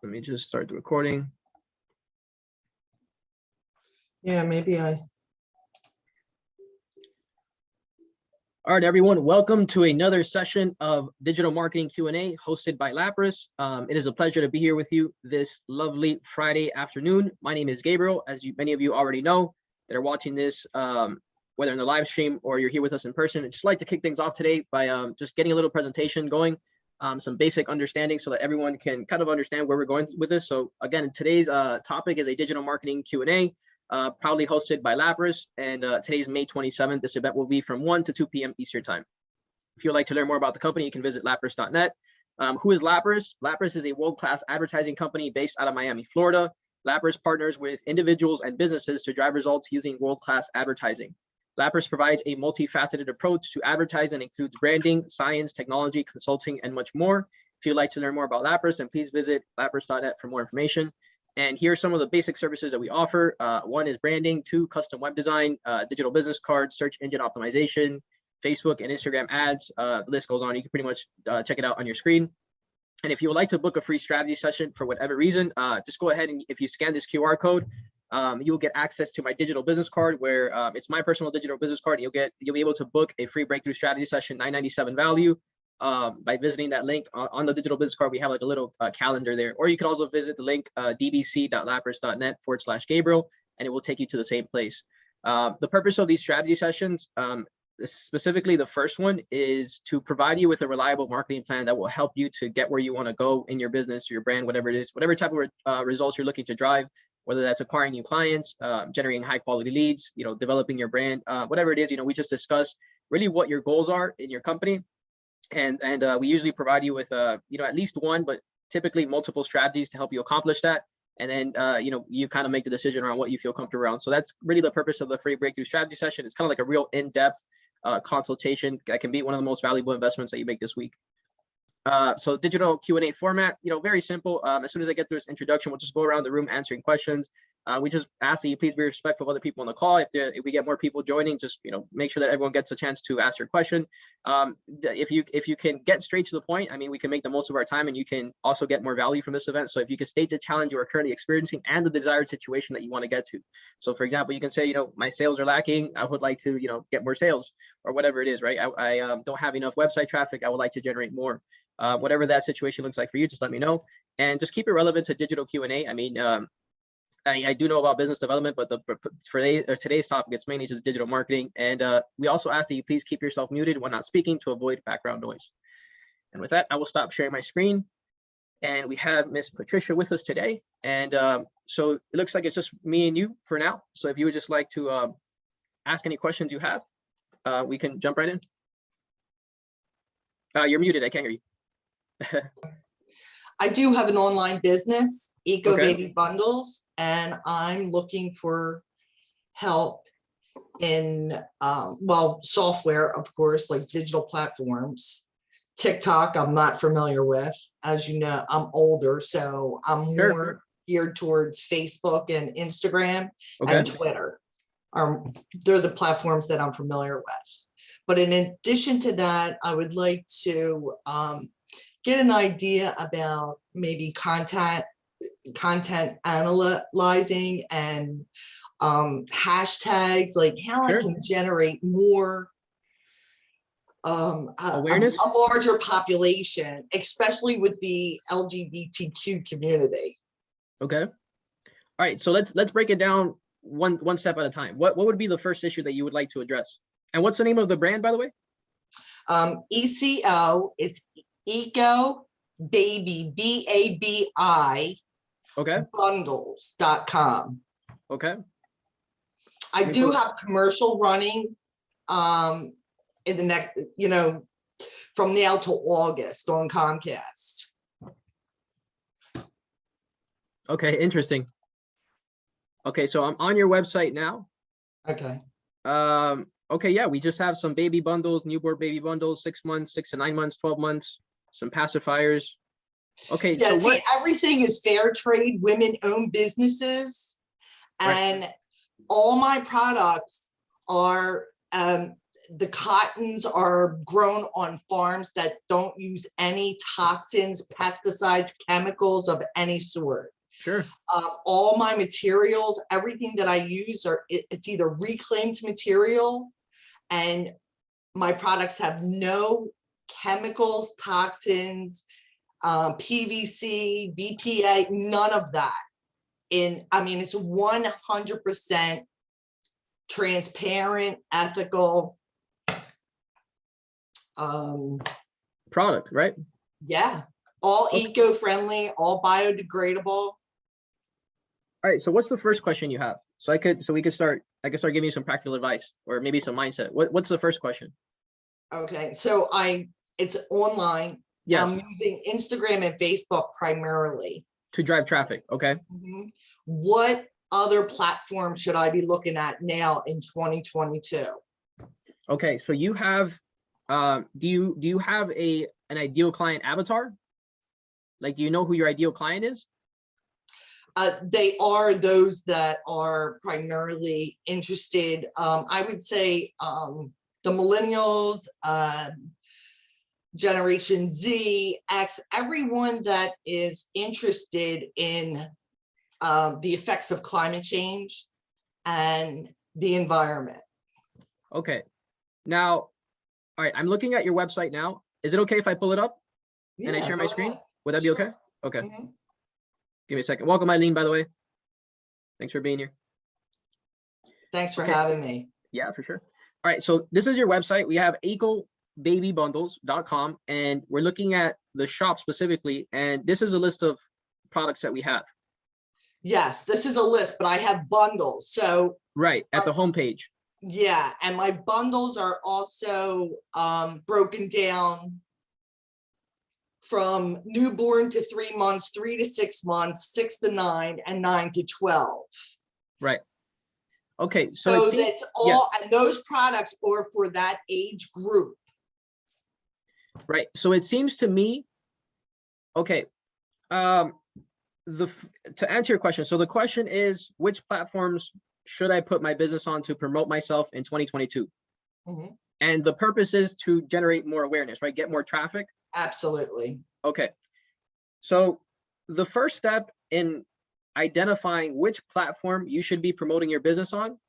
Let me just start the recording. Yeah, maybe I. All right, everyone, welcome to another session of Digital Marketing Q&A hosted by LAPRIS. It is a pleasure to be here with you this lovely Friday afternoon. My name is Gabriel, as many of you already know that are watching this, whether in the live stream or you're here with us in person. I'd just like to kick things off today by just getting a little presentation going, some basic understanding so that everyone can kind of understand where we're going with this. So again, today's topic is a digital marketing Q&A. Proudly hosted by LAPRIS, and today's May 27th. This event will be from 1 to 2 p.m. Eastern time. If you'd like to learn more about the company, you can visit lapris.net. Who is LAPRIS? LAPRIS is a world-class advertising company based out of Miami, Florida. LAPRIS partners with individuals and businesses to drive results using world-class advertising. LAPRIS provides a multifaceted approach to advertising and includes branding, science, technology, consulting, and much more. If you'd like to learn more about LAPRIS, then please visit lapris.net for more information. And here are some of the basic services that we offer. One is branding, 2, custom web design, digital business cards, search engine optimization, Facebook and Instagram ads. The list goes on. You can pretty much check it out on your screen. And if you would like to book a free strategy session for whatever reason, just go ahead and if you scan this QR code, you'll get access to my digital business card where it's my personal digital business card. You'll be able to book a free breakthrough strategy session, $997 value. By visiting that link on the digital business card. We have like a little calendar there, or you can also visit the link dbc.lapris.net/Gabriel, and it will take you to the same place. The purpose of these strategy sessions, specifically the first one, is to provide you with a reliable marketing plan that will help you to get where you want to go in your business, your brand, whatever it is, whatever type of results you're looking to drive, whether that's acquiring new clients, generating high quality leads, developing your brand, whatever it is. We just discuss really what your goals are in your company. And we usually provide you with at least one, but typically multiple strategies to help you accomplish that. And then you kind of make the decision around what you feel comfortable around. So that's really the purpose of the free breakthrough strategy session. It's kind of like a real in-depth consultation that can be one of the most valuable investments that you make this week. So digital Q&A format, very simple. As soon as I get through this introduction, we'll just go around the room answering questions. We just ask that you please be respectful of other people on the call. If we get more people joining, just make sure that everyone gets a chance to ask your question. If you can get straight to the point, we can make the most of our time, and you can also get more value from this event. So if you can state the challenge you are currently experiencing and the desired situation that you want to get to. So for example, you can say, my sales are lacking. I would like to, get more sales, or whatever it is, right? I don't have enough website traffic. I would like to generate more. Whatever that situation looks like for you, just let me know, and just keep it relevant to digital Q&A. I do know about business development, but for today's topic, it's mainly just digital marketing. And we also ask that you please keep yourself muted when not speaking to avoid background noise. And with that, I will stop sharing my screen. And we have Miss Patricia with us today. And so it looks like it's just me and you for now. So if you would just like to ask any questions you have, we can jump right in. You're muted. I can't hear you. I do have an online business, Eco Baby Bundles, and I'm looking for help in, software, of course, like digital platforms. TikTok, I'm not familiar with. As you know, I'm older, so I'm more geared towards Facebook and Instagram and Twitter. They're the platforms that I'm familiar with. But in addition to that, I would like to get an idea about maybe content analyzing and hashtags, like how I can generate more awareness, a larger population, especially with the LGBTQ community. Okay. All right. So let's break it down one step at a time. What would be the first issue that you would like to address? And what's the name of the brand, by the way? ECO. It's Eco Baby, BABI. Bundles.com. Okay. I do have commercial running in the next, from now till August on Comcast. Okay, interesting. Okay, so I'm on your website now. Okay. Okay, yeah, we just have some baby bundles, newborn baby bundles, 6 months, 6 to 9 months, 12 months, some pacifiers. Okay, yeah, so everything is fair trade, women-owned businesses, and all my products are the cottons are grown on farms that don't use any toxins, pesticides, chemicals of any sort. Sure. All my materials, everything that I use it's either reclaimed material, and my products have no chemicals, toxins, PVC, BPA, none of that. I mean, it's 100% transparent, ethical. Product, right? Yeah, all Okay. eco-friendly, all biodegradable. All right. So what's the first question you have? So I could start giving you some practical advice or maybe some mindset. What's the first question? Okay, so it's online. Yes. I'm using Instagram and Facebook primarily. To drive traffic. Okay. Mhm. What other platform should I be looking at now in 2022? Okay. So you have, do you have an ideal client avatar? Like, do you know who your ideal client is? They are those that are primarily interested. I would say the millennials, Generation Z, X, everyone that is interested in the effects of climate change and the environment. Okay. Now, all right, I'm looking at your website now. Is it okay if I pull it up and I share my screen? Would that be okay? Okay. Mhm. Give me a second. Welcome, Eileen, by the way. Thanks for being here. Thanks for Okay. having me. Yeah, for sure. All right, so this is your website. We have ecobabybundles.com, and we're looking at the shop specifically, and this is a list of products that we have. Yes, this is a list, but I have bundles. So right at the homepage. Yeah, and my bundles are also broken down from newborn to 3 months, 3 to 6 months, 6 to 9, and 9 to 12. Right. Okay, so that's all, and those products are for that age group. Right. So it seems to me, okay, to answer your question, so the question is, which platforms should I put my business on to promote myself in 2022? Mhm. And the purpose is to generate more awareness, right? Get more traffic. Absolutely. Okay. So the first step in identifying which platform you should be promoting your business on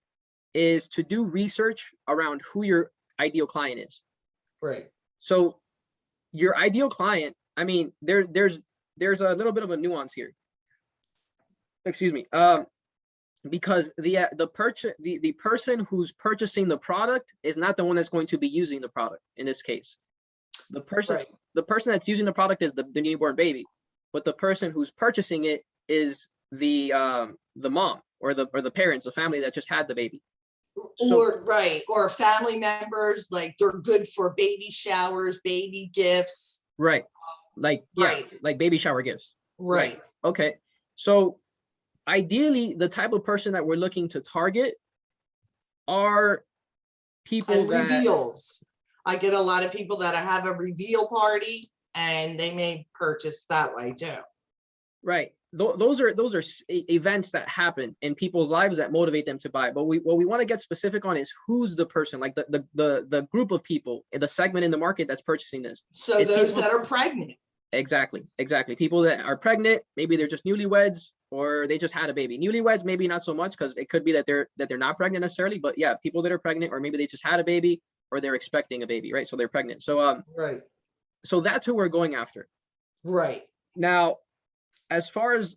is to do research around who your ideal client is. Right. So your ideal client, I mean, there's a little bit of a nuance here. Excuse me. Because the person who's purchasing the product is not the one that's going to be using the product in this case. The person that's using the product is the newborn baby, but the person who's purchasing it is the mom or the parents, the family that just had the baby. Or family members, like they're good for baby showers, baby gifts. Right. Like baby shower gifts. Right. Okay. So ideally, the type of person that we're looking to target are people and reveals. I get a lot of people that have a reveal party and they may purchase that way too. Right. Those are events that happen in people's lives that motivate them to buy. But what we want to get specific on is who's the person, like the group of people, the segment in the market that's purchasing this. So it's those that are pregnant. Exactly. People that are pregnant, maybe they're just newlyweds or they just had a baby. Newlyweds, maybe not so much, because it could be that they're not pregnant necessarily, but yeah, people that are pregnant, or maybe they just had a baby or they're expecting a baby, right? So they're pregnant. So right. So that's who we're going after. Right. Now, as far as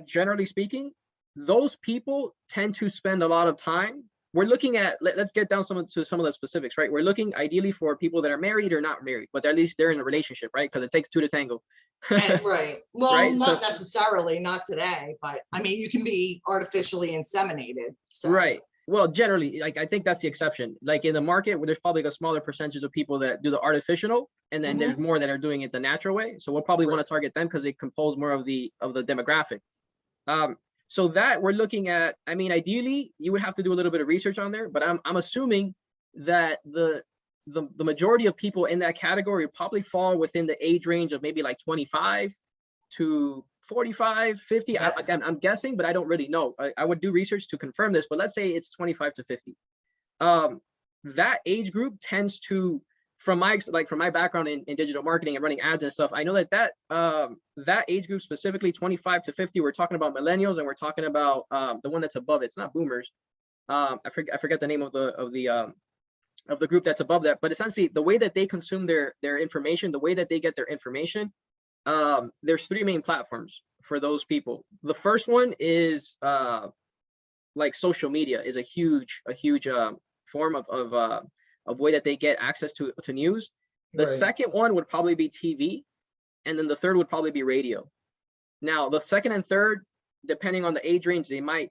generally speaking, those people tend to spend a lot of time. We're looking at, let's get down to some of the specifics, right? We're looking ideally for people that are married or not married, but at least they're in a relationship, right? Because it takes two to tango. Right. Well, right? Not necessarily, not today, but I mean, you can be artificially inseminated. So. Right. Well, generally, I think that's the exception. Like in the market, where there's probably a smaller percentage of people that do the artificial, and then there's more that are doing it the natural way. So we'll probably want to target them because they compose more of the demographic. So that we're looking at, I mean, ideally, you would have to do a little bit of research on there, but I'm assuming that the majority of people in that category probably fall within the age range of maybe like 25 to 45, 50. Yeah. I'm guessing, but I don't really know. I would do research to confirm this, but let's say it's 25 to 50. that age group tends to, from my background in digital marketing and running ads and stuff, I know that age group, specifically 25 to 50, we're talking about millennials, and we're talking about the one that's above it. It's not boomers. I forget the name of the group that's above that, but essentially the way that they consume their information, the way that they get their information, there's three main platforms for those people. The first one is like social media is a huge form of way that they get access to news. The Right. second one would probably be TV, and then the third would probably be radio. Now, the second and third, depending on the age range, they might,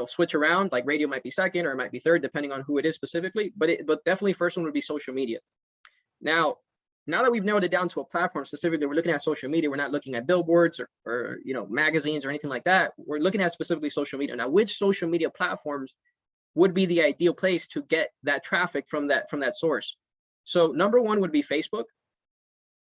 switch around. Like radio might be second, or it might be third, depending on who it is specifically. But definitely first one would be social media. Now that we've narrowed it down to a platform specifically, we're looking at social media. We're not looking at billboards or magazines or anything like that. We're looking at specifically social media. Now, which social media platforms would be the ideal place to get that traffic from that source? So number one would be Facebook,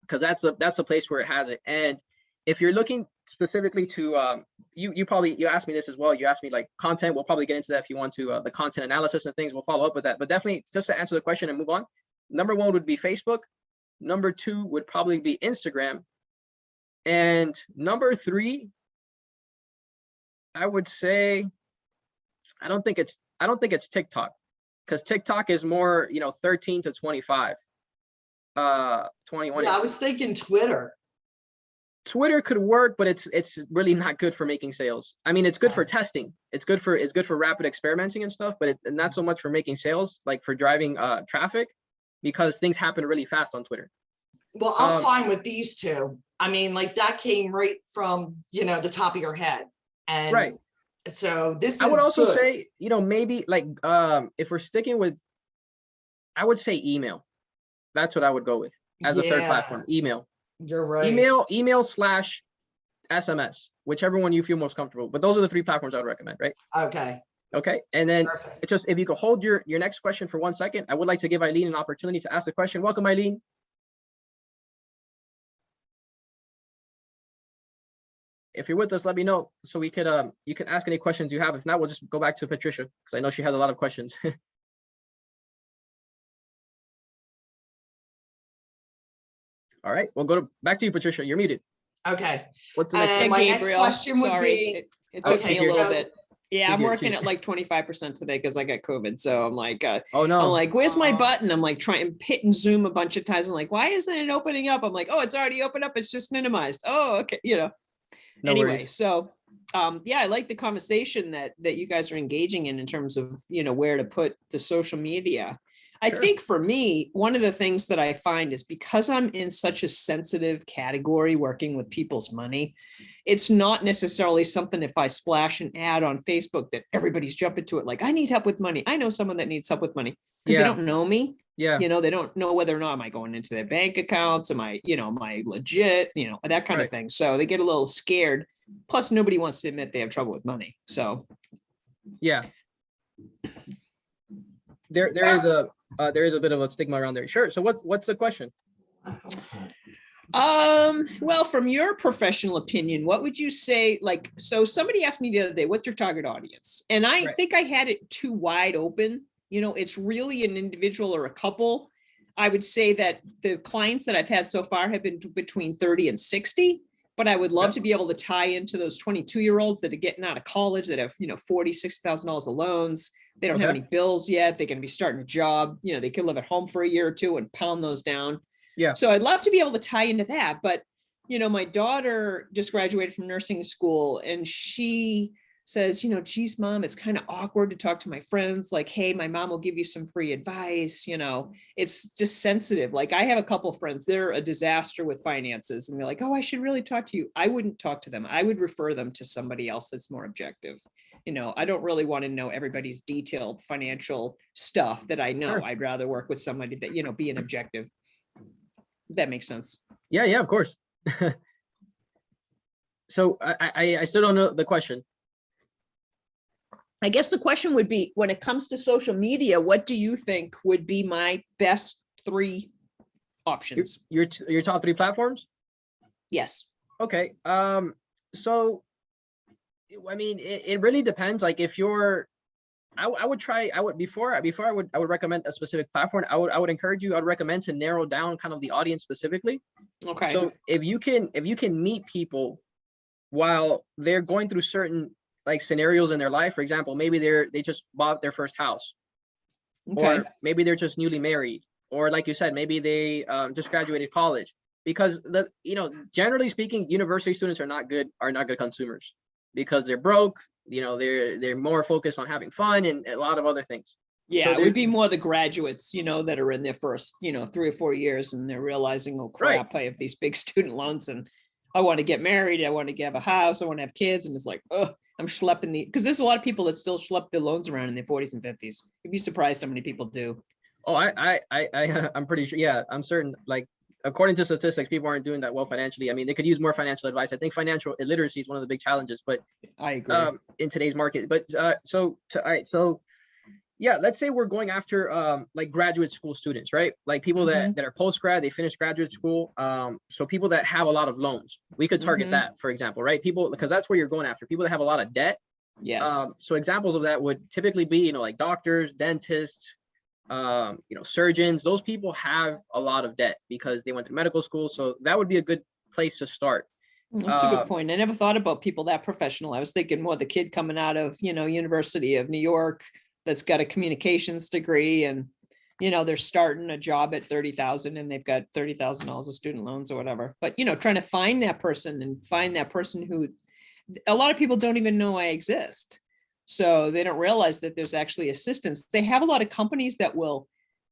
because that's the place where it has it. And if you're looking specifically to you asked me this as well. You asked me like content. We'll probably get into that if you want to, the content analysis and things. We'll follow up with that. But definitely, just to answer the question and move on, number one would be Facebook. Number two would probably be Instagram. And number three, I would say, I don't think it's TikTok, because TikTok is more, 13 to 25, 21. Yeah, I was thinking Twitter. Twitter could work, but it's really not good for making sales. I mean, it's good for testing. It's good for rapid experimenting and stuff, but not so much for making sales, like for driving traffic, because things happen really fast on Twitter. Well, I'm fine with these two. I mean, like that came right from, the top of your head. And right. So this is I would also good. say, maybe like if we're sticking with, I would say email. That's what I would go with as a third platform. Email. You're right. Email / SMS, whichever one you feel most comfortable. But those are the three platforms I would recommend, right? Okay. Okay. And then Perfect. it's just, if you could hold your next question for 1 second, I would like to give Eileen an opportunity to ask the question. Welcome, Eileen. If you're with us, let me know so we could you can ask any questions you have. If not, we'll just go back to Patricia, because I know she has a lot of questions. All right, we'll go back to you, Patricia. You're muted. Okay. What's the next And question? my next question would be, it took me a little so- bit. Yeah, I'm Easier, working easier. at like 25% today because I got COVID. So I'm like, Oh no. I'm like, where's my Aw. button? I'm like trying hitting Zoom a bunch of times. I'm like, why isn't it opening up? I'm like, oh, it's already opened up. It's just minimized. Oh, okay. No Anyway, worries. so yeah, I like the conversation that you guys are engaging in terms of, where to put the social media. I Sure. think for me, one of the things that I find is because I'm in such a sensitive category working with people's money, it's not necessarily something if I splash an ad on Facebook that everybody's jumping to it. Like, I need help with money. I know someone that needs help with money because Yeah. they don't know me. Yeah. They don't know whether or not am I going into their bank accounts? Am I, am I legit? That kind Right. of thing. So they get a little scared. Plus, nobody wants to admit they have trouble with money. So Yeah. There is a bit of a stigma around there. Sure. So what's the question? well, from your professional opinion, what would you say? Like, so somebody asked me the other day, what's your target audience? And I Right. think I had it too wide open. It's really an individual or a couple. I would say that the clients that I've had so far have been between 30 and 60, but I would love to be able to tie into those 22-year-olds that are getting out of college that have, $40,000, $60,000 of loans. They don't have Okay. any bills yet. They can be starting a job. They could live at home for a year or two and pound those down. Yeah. So I'd love to be able to tie into that. But, my daughter just graduated from nursing school and she says, geez, mom, it's kind of awkward to talk to my friends. Like, hey, my mom will give you some free advice. It's just sensitive. Like, I have a couple of friends, they're a disaster with finances. And they're like, oh, I should really talk to you. I wouldn't talk to them. I would refer them to somebody else that's more objective. I don't really want to know everybody's detailed financial stuff that I know. Sure. I'd rather work with somebody that, be an objective. That makes sense. Yeah, of course. So I still don't know the question. I guess the question would be, when it comes to social media, what do you think would be my best 3 options? Your top 3 platforms? Yes. Okay. So I mean, it really depends. Like if you're I would try, before I would recommend a specific platform. I would encourage you, I'd recommend to narrow down kind of the audience specifically. Okay. So if you can meet people while they're going through certain like scenarios in their life, for example, maybe they just bought their first house, Okay. or maybe they're just newly married, or like you said, maybe they just graduated college. Because generally speaking, university students are not good consumers, because they're broke. They're more focused on having fun and a lot of other things. Yeah, So it would be more the graduates, that are in their first, 3 or 4 years, and they're realizing, oh crap, I have these big student loans and I want to get married, I want to have a house, I want to have kids, and it's like, oh, I'm schlepping because there's a lot of people that still schlep their loans around in their 40s and 50s. You'd be surprised how many people do. Oh, I'm pretty sure. Yeah, I'm certain. Like, according to statistics, people aren't doing that well financially. I mean, they could use more financial advice. I think financial illiteracy is one of the big challenges, but I agree. in today's market. But all right, so yeah, let's say we're going after like graduate school students, right? Like people that are post grad, they finished graduate school. So people that have a lot of loans, we could target that, for example, right? People, because that's where you're going after, people that have a lot of debt. Yes. So examples of that would typically be, like doctors, dentists, surgeons. Those people have a lot of debt because they went to medical school. So that would be a good place to start. That's a good point. I never thought about people that professional. I was thinking more the kid coming out of, University of New York that's got a communications degree, and, they're starting a job at 30,000 and they've got $30,000 of student loans or whatever. But, trying to find that person who a lot of people don't even know I exist. So they don't realize that there's actually assistance. They have a lot of companies that will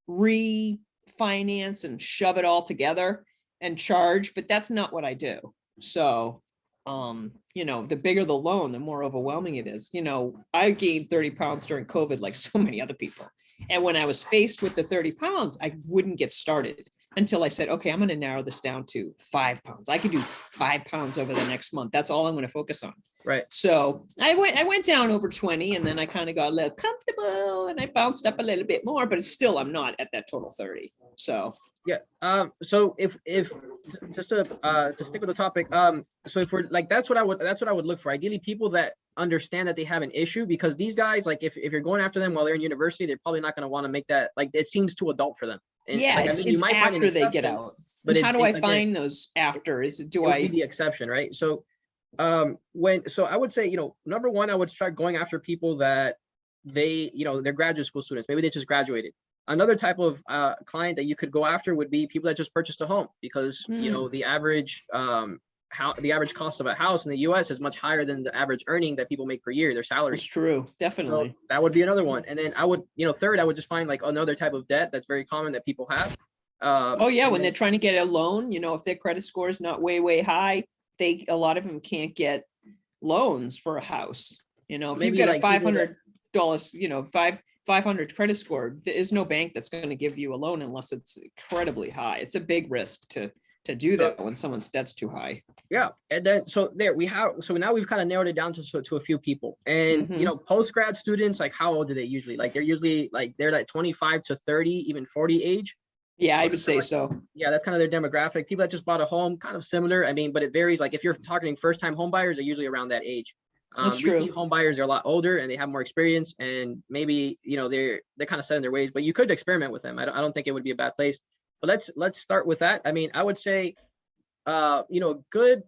refinance and shove it all together and charge, but that's not what I do. So, the bigger the loan, the more overwhelming it is. I gained 30 pounds during COVID, like so many other people. And when I was faced with the 30 pounds, I wouldn't get started until I said, okay, I'm going to narrow this down to 5 pounds. I could do 5 pounds over the next month. That's all I'm going to focus on. Right. So I went down over 20, and then I kind of got a little comfortable and I bounced up a little bit more, but it's still, I'm not at that total 30. So yeah. So if just to stick with the topic, so if we're like, that's what I would look for. Ideally, people that understand that they have an issue, because these guys, like if you're going after them while they're in university, they're probably not going to want to make that, like, it seems too adult for them. And yeah, like, it's after they get out. But how do I find those after? Do I be the exception, right? So so I would say, number one, I would start going after people that they're graduate school students. Maybe they just graduated. Another type of client that you could go after would be people that just purchased a home, because the average cost of a house in the US is much higher than the average earning that people make per year, their salary. It's true, definitely. So that would be another one. And then I would, third, I would just find like another type of debt that's very common that people have. When they're trying to get a loan, if their credit score is not way high, a lot of them can't get loans for a house. If you've got a $500, 500 credit score, there is no bank that's going to give you a loan unless it's incredibly high. It's a big risk to do that when someone's debt's too high. Yeah. And then, so now we've kind of narrowed it down to a few people. And, post-grad students, like, how old are they usually? Like, they're like 25 to 30, even 40 age. Yeah, So I would say so. Yeah, that's kind of their demographic. People that just bought a home, kind of similar. I mean, but it varies. Like, if you're targeting first-time home buyers, they're usually around that age. That's true. Repeat home buyers are a lot older and they have more experience, and maybe, they're kind of set in their ways, but you could experiment with them. I don't think it would be a bad place. But let's start with that. I mean, I would say, good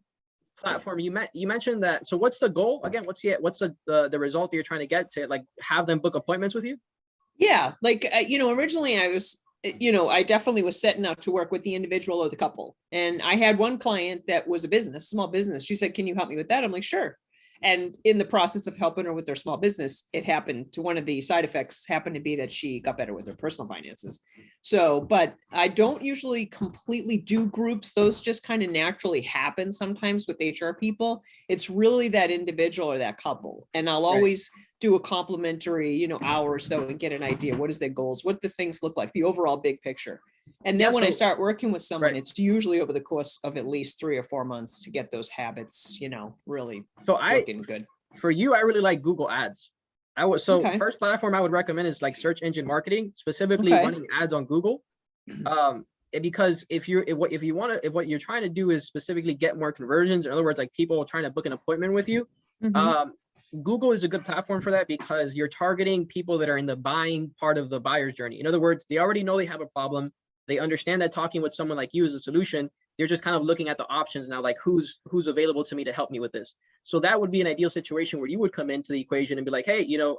platform. You mentioned that. So what's the goal again? What's the result that you're trying to get to, like, have them book appointments with you? Yeah, like originally I was, I definitely was setting out to work with the individual or the couple, and I had one client that was small business. She said, "Can you help me with that?" I'm like, "Sure." And in the process of helping her with their small business, it happened to, one of the side effects happened to be that she got better with her personal finances. So, but I don't usually completely do groups. Those just kind of naturally happen sometimes with HR people. It's really that individual or that couple. And I'll always do a complimentary, hour or so and get an idea. What is their goals? What the things look like, the overall big picture. And then when I start working with someone, it's usually over the course of at least 3 or 4 months to get those habits, really looking good. For you, I really like Google Ads. First platform I would recommend is like search engine marketing, specifically running ads on Google. Because if what you're trying to do is specifically get more conversions, in other words, like people trying to book an appointment with you, Google is a good platform for that because you're targeting people that are in the buying part of the buyer's journey. In other words, they already know they have a problem. They understand that talking with someone like you is a solution. They're just kind of looking at the options now, like who's available to me to help me with this. So that would be an ideal situation where you would come into the equation and be like, hey, you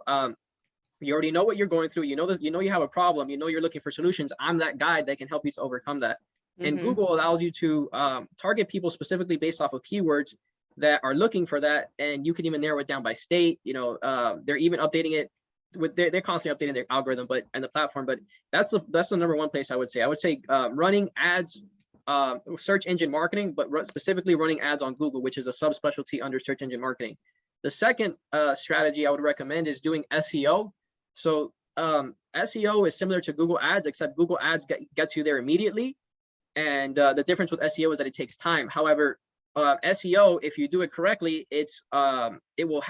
already know what you're going through. You know that you have a problem. You know you're looking for solutions. I'm that guy that can help you to overcome that. And Google allows you to target people specifically based off of keywords that are looking for that, and you can even narrow it down by state. They're even updating it they're constantly updating their algorithm, and the platform. But that's the number one place I would say. I would say running ads, search engine marketing, but specifically running ads on Google, which is a subspecialty under search engine marketing. The second strategy I would recommend is doing SEO. So SEO is similar to Google Ads, except Google Ads gets you there immediately. And the difference with SEO is that it takes time. However, SEO, if you do it correctly, it will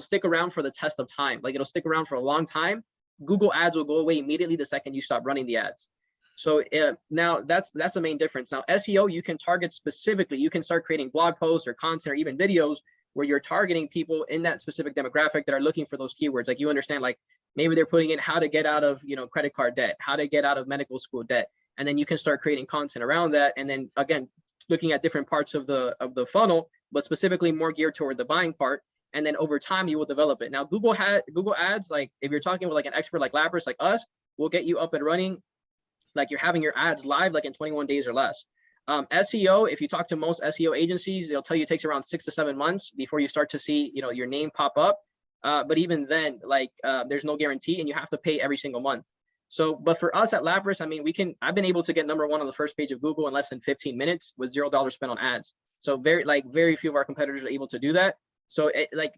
stick around for the test of time. Like it'll stick around for a long time. Google Ads will go away immediately the second you stop running the ads. So now that's the main difference. Now SEO, you can target specifically. You can start creating blog posts or content or even videos where you're targeting people in that specific demographic that are looking for those keywords. Like you understand, like maybe they're putting in how to get out of credit card debt, how to get out of medical school debt, and then you can start creating content around that. And then again, looking at different parts of the funnel, but specifically more geared toward the buying part. And then over time, you will develop it. Now, Google Ads, like if you're talking with like an expert like LAPRIS, like us, will get you up and running. Like you're having your ads live like in 21 days or less. SEO, if you talk to most SEO agencies, they'll tell you it takes around 6 to 7 months before you start to see, your name pop up. But even then, like there's no guarantee, and you have to pay every single month. So, but for us at LAPRIS, I mean, I've been able to get #1 on the first page of Google in less than 15 minutes with $0 spent on ads. So very few of our competitors are able to do that. So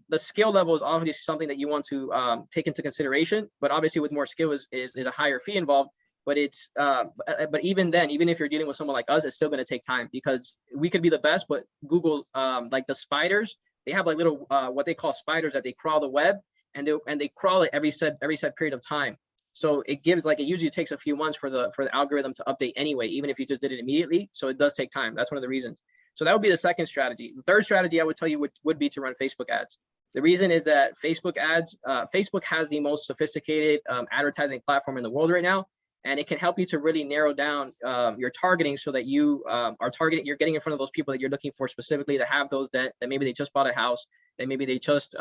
the skill level is obviously something that you want to take into consideration, but obviously with more skill is a higher fee involved. But but even then, even if you're dealing with someone like us, it's still going to take time, because we could be the best, but Google, like the spiders, they have like little what they call spiders that they crawl the web, and they crawl it every set period of time. So it usually takes a few months for the algorithm to update anyway, even if you just did it immediately. So it does take time. That's one of the reasons. So that would be the second strategy. The third strategy I would tell you would be to run Facebook ads. The reason is that Facebook ads, Facebook has the most sophisticated advertising platform in the world right now. And it can help you to really narrow down your targeting so that you you're getting in front of those people that you're looking for specifically, that have those debt, that maybe they just bought a house, that maybe they just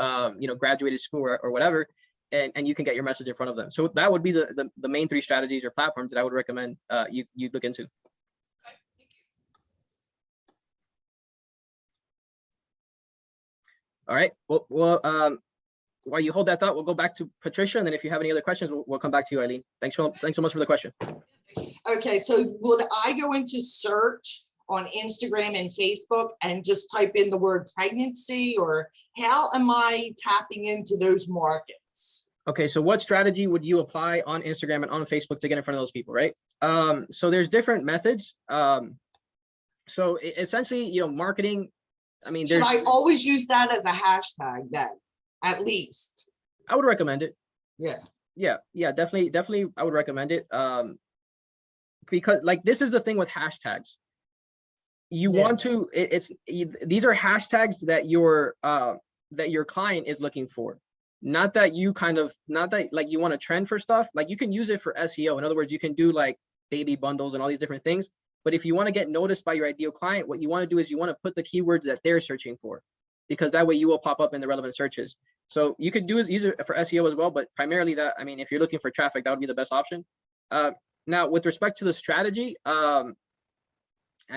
graduated school or whatever. And you can get your message in front of them. So that would be the main 3 strategies or platforms that I would recommend you look into. Okay, thank you. All right. Well, while you hold that thought, we'll go back to Patricia, and then if you have any other questions, we'll come back to you, Eileen. Thanks so much for the question. Okay, so would I go into search on Instagram and Facebook and just type in the word pregnancy, or how am I tapping into those markets? Okay, so what strategy would you apply on Instagram and on Facebook to get in front of those people, right? So there's different methods. So essentially, marketing, I mean, should I always use that as a hashtag then, at least? I would recommend it. Yeah, definitely I would recommend it. Because like, this is the thing with hashtags. You want to, these are hashtags that your client is looking for. Not that you like you want to trend for stuff. Like you can use it for SEO. In other words, you can do like baby bundles and all these different things. But if you want to get noticed by your ideal client, what you want to do is you want to put the keywords that they're searching for, because that way you will pop up in the relevant searches. So you could use it for SEO as well, but primarily that, I mean, if you're looking for traffic, that would be the best option. Now, with respect to the strategy, I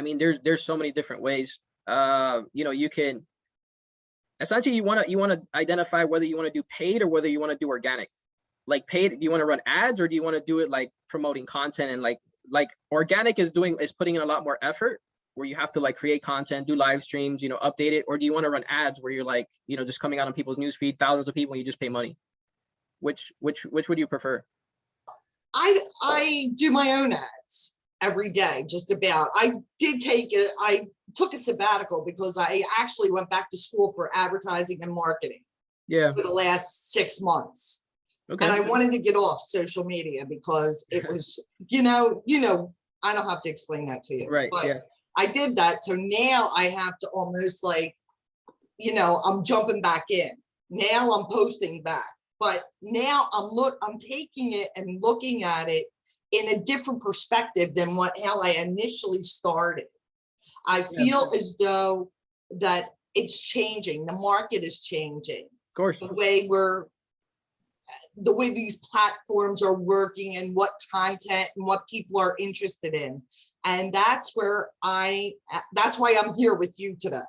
mean, there's so many different ways. You can essentially, you want to identify whether you want to do paid or whether you want to do organic. Like paid, do you want to run ads, or do you want to do it like promoting content? And like organic is putting in a lot more effort, where you have to like create content, do live streams, update it. Or do you want to run ads where you're like, just coming out on people's newsfeed, thousands of people, and you just pay money? Which would you prefer? I do my own ads every day, just about. I took a sabbatical because I actually went back to school for advertising and marketing for the last 6 months. Okay. And I wanted to get off social media because it was, I don't have to explain that to you. Right. But I did that. So now I have to almost like, you know, I'm jumping back in. Now I'm posting back, but now I'm taking it and looking at it in a different perspective than how I initially started. I feel as though that it's changing. The market is changing. Of course. The way these platforms are working and what content and what people are interested in. And that's why I'm here with you today.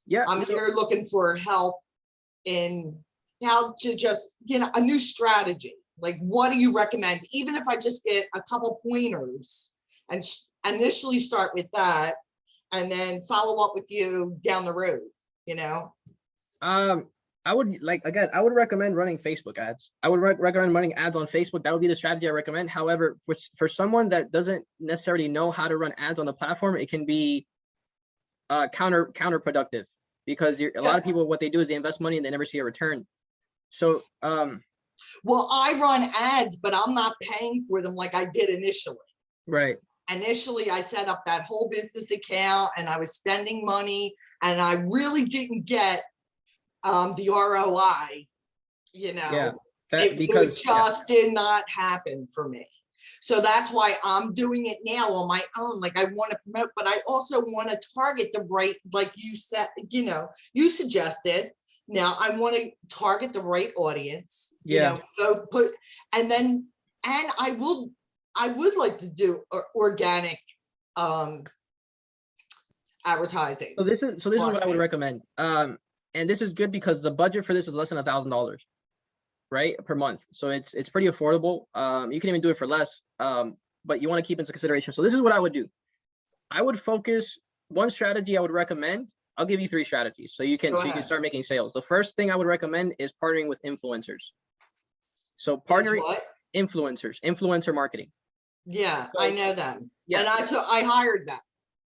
Yeah. I'm here looking for help in how to just, you know, a new strategy. Like, what do you recommend? Even if I just get a couple pointers and initially start with that and then follow up with you down the road, you know? I would recommend running Facebook ads. I would recommend running ads on Facebook. That would be the strategy I recommend. However, for someone that doesn't necessarily know how to run ads on the platform, it can be counterproductive, because a lot of people, what they do is they invest money and they never see a return. So, well, I run ads, but I'm not paying for them like I did initially. Right. Initially, I set up that whole business account and I was spending money and I really didn't get the ROI, you know. Yeah, it just did not happen for me. So that's why I'm doing it now on my own. Like, I want to promote, but I also want to target the right, like you said, you know, you suggested. Now I want to target the right audience, you know, so and I would like to do organic advertising. So this is what I would recommend. And this is good because the budget for this is less than $1,000, right, per month. So it's pretty affordable. You can even do it for less, but you want to keep into consideration. So this is what I would do. I would focus one strategy I would recommend. I'll give you 3 strategies so you can start making sales. The first thing I would recommend is partnering with influencers. So partnering influencer marketing. Yeah, so, I know them. Yeah, and I hired them.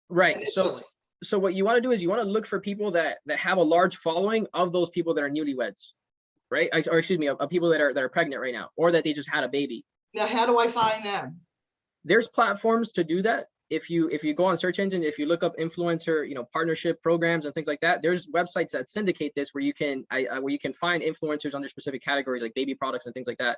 Right. Initially. So what you want to do is you want to look for people that have a large following of those people that are newlyweds, right? Or excuse me, of people that are pregnant right now, or that they just had a baby. Now, how do I find them? There's platforms to do that. If you go on search engine, if you look up influencer, you know, partnership programs and things like that, there's websites that syndicate this where you can find influencers under specific categories like baby products and things like that.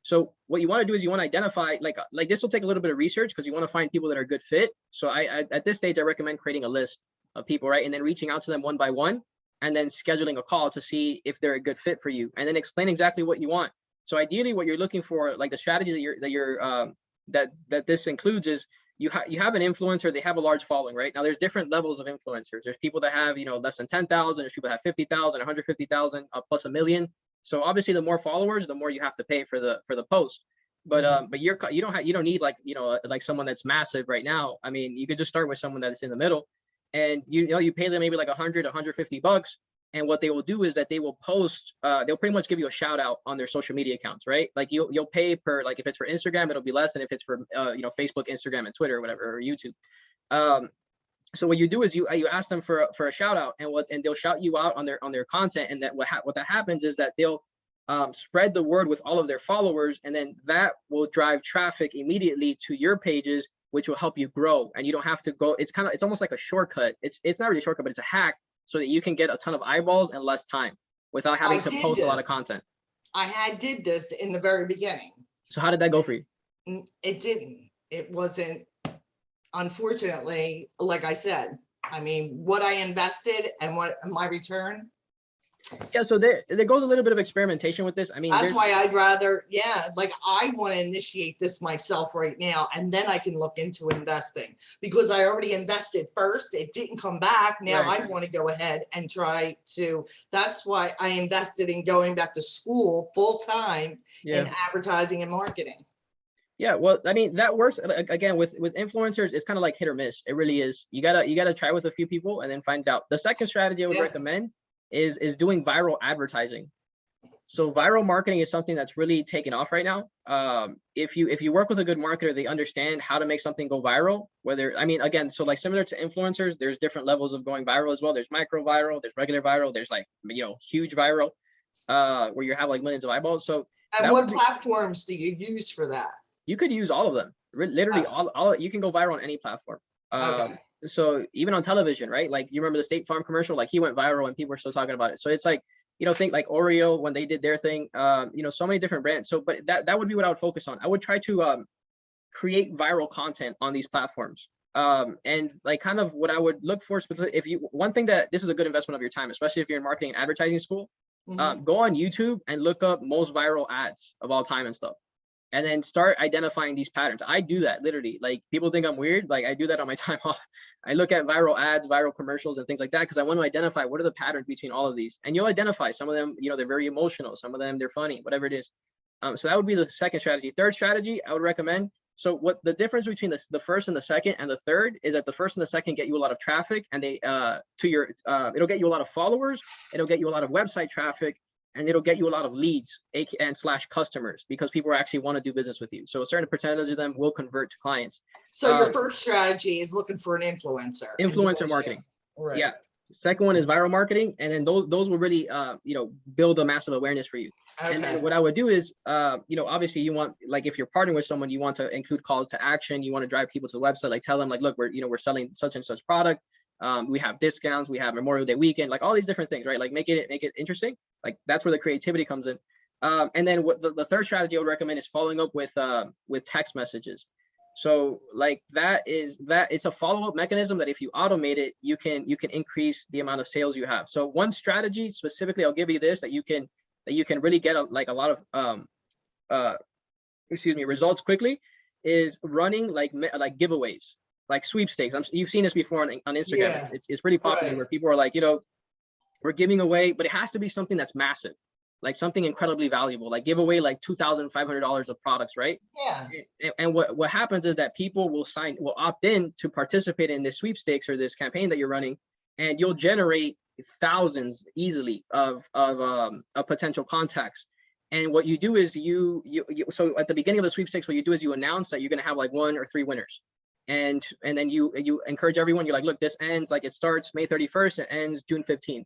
So what you want to do is you want to identify, like this will take a little bit of research because you want to find people that are a good fit. So I at this stage, I recommend creating a list of people, right? And then reaching out to them one by one and then scheduling a call to see if they're a good fit for you, and then explain exactly what you want. So ideally what you're looking for, like the strategy that this includes is you have an influencer, they have a large following, right? Now there's different levels of influencers. There's people that have, you know, less than 10,000, there's people that have 50,000, 150,000, plus a million. So obviously the more followers, the more you have to pay for the post. But but you don't need, like, you know, like someone that's massive right now. I mean, you could just start with someone that's in the middle, and you pay them maybe like 100, 150 bucks. And what they will do is that they will post, they'll pretty much give you a shout out on their social media accounts, right? Like you'll pay per, like if it's for Instagram, it'll be less than if it's for, you know, Facebook, Instagram, and Twitter, or whatever, or YouTube. So what you do is you ask them for a shout out, and they'll shout you out on their content. And that what that happens is that they'll spread the word with all of their followers, and then that will drive traffic immediately to your pages, which will help you grow. And you don't have to go, it's almost like a shortcut. It's not really a shortcut, but it's a hack, so that you can get a ton of eyeballs in less time without having to post a lot of content. I did this in the very beginning. So how did that go for you? It didn't. It wasn't, unfortunately, like I said. I mean, what I invested and what my return. Yeah, so there goes a little bit of experimentation with this. I mean, that's why I'd rather, like I want to initiate this myself right now, and then I can look into investing, because I already invested first. It didn't come back. Now I want to go ahead and try to. That's why I invested in going back to school full time in advertising and marketing. Yeah, well, I mean, that works. Again, with influencers, it's kind of like hit or miss. It really is. You gotta try with a few people and then find out. The second strategy I would recommend is doing viral advertising. So viral marketing is something that's really taken off right now. If you work with a good marketer, they understand how to make something go viral. I mean, again, so like similar to influencers, there's different levels of going viral as well. There's micro viral, there's regular viral, there's like, you know, huge viral, where you have like millions of eyeballs. So and what platforms do you use for that? You could use all of them. Literally all you can go viral on any platform. so even on television, right? Like you remember the State Farm commercial, like he went viral and people are still talking about it. So it's like, think like Oreo when they did their thing, so many different brands. So, but that would be what I would focus on. I would try to create viral content on these platforms. And like kind of what I would look for specifically, one thing that this is a good investment of your time, especially if you're in marketing and advertising school, go on YouTube and look up most viral ads of all time and stuff. And then start identifying these patterns. I do that literally. Like people think I'm weird. Like I do that on my time off. I look at viral ads, viral commercials and things like that because I want to identify what are the patterns between all of these. And you'll identify some of them, they're very emotional. Some of them, they're funny, whatever it is. So that would be the second strategy. Third strategy, I would recommend. So what the difference between the first and the second and the third is that the first and the second get you a lot of traffic and they it'll get you a lot of followers. It'll get you a lot of website traffic. And it'll get you a lot of leads and / customers because people actually want to do business with you. So a certain percentage of them will convert to clients. So your first strategy is looking for an influencer. Influencer marketing. Right. Yeah. Second one is viral marketing. And then those will really, build a massive awearness for you. Okay. And then what I would do is, obviously you want, like, if you're partnering with someone, you want to include calls to action. You want to drive people to the website, like tell them like, look, we're selling such and such product. We have discounts, we have Memorial Day weekend, like all these different things, right? Like make it interesting. Like that's where the creativity comes in. And then what the third strategy I would recommend is following up with text messages. So like it's a follow-up mechanism that if you automate it, you can increase the amount of sales you have. So one strategy specifically, I'll give you this, that you can really get a lot of results quickly, is running like giveaways, like sweepstakes. You've seen this before on Instagram. Yeah. It's pretty popular, right? Where people are like, we're giving away, but it has to be something that's massive, like something incredibly valuable, like give away like $2,500 of products, right? Yeah. And what happens is that people will opt in to participate in this sweepstakes or this campaign that you're running, and you'll generate thousands easily of potential contacts. And what you do is so at the beginning of the sweepstakes, what you do is you announce that you're going to have like 1 or 3 winners. And then you encourage everyone. You're like, look, this ends, like it starts May 31st, it ends June 15th.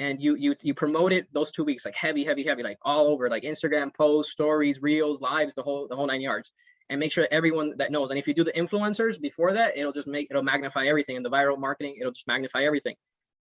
And you promote it those 2 weeks, like heavy, like all over, like Instagram posts, stories, reels, lives, the whole 9 yards, and make sure everyone that knows. And if you do the influencers before that, it'll magnify everything. And the viral marketing, it'll just magnify everything.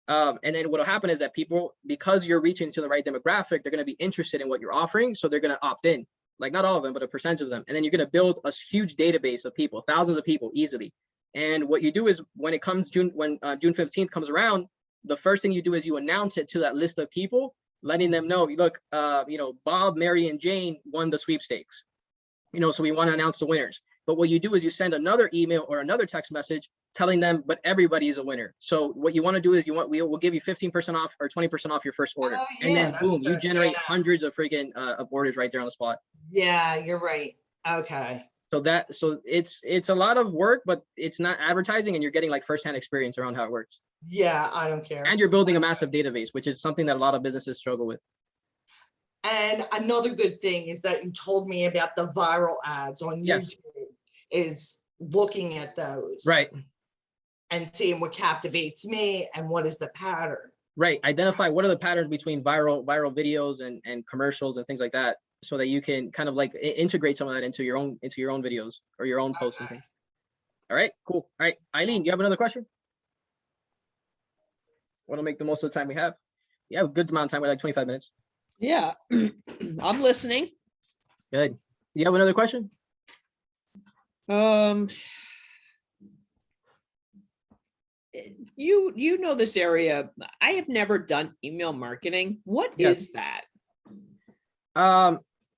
And then what'll happen is that people, because you're reaching to the right demographic, they're going to be interested in what you're offering. So they're going to opt in, like not all of them, but a percentage of them. And then you're going to build a huge database of people, thousands of people easily. And what you do is when it comes June 15th comes around, the first thing you do is you announce it to that list of people, letting them know, look, Bob, Mary, and Jane won the sweepstakes. So we want to announce the winners. But what you do is you send another email or another text message telling them, but everybody's a winner. So what you want to do is we'll give you 15% off or 20% off your first order. Oh, yeah, and then boom, you generate yeah. hundreds of freaking of orders right there on the spot. Yeah, you're right. Okay. So it's a lot of work, but it's not advertising, and you're getting like firsthand experience around how it works. Yeah, I don't care. And you're building a massive database, which is something that a lot of businesses struggle with. And another good thing is that you told me about the viral ads on YouTube, is looking at those. Right. And seeing what captivates me and what is the pattern. Right. Identify what are the patterns between viral videos and commercials and things like that, so that you can kind of like integrate some of that into your own videos or your own posts and things. All right, cool. All right, Eileen, you have another question? Want to make the most of the time we have? Yeah, a good amount of time. We're like 25 minutes. Yeah, I'm listening. Good. You have another question? You know this area. I have never done email marketing. What is that?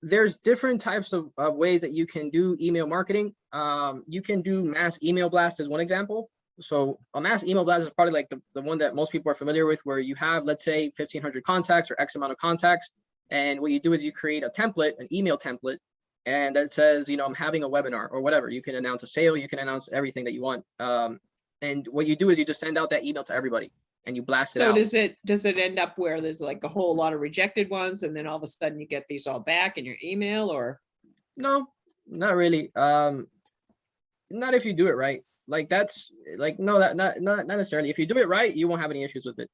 There's different types of ways that you can do email marketing. You can do mass email blast as one example. So a mass email blast is probably like the one that most people are familiar with, where you have, let's say, 1,500 contacts or X amount of contacts. And what you do is you create a template, an email template, and that says, I'm having a webinar or whatever. You can announce a sale, you can announce everything that you want. And what you do is you just send out that email to everybody and you blast it out. So does it end up where there's like a whole lot of rejected ones, and then all of a sudden you get these all back in your email? Or no, not really. Not if you do it right. Like that's like, no, not necessarily. If you do it right, you won't have any issues with it.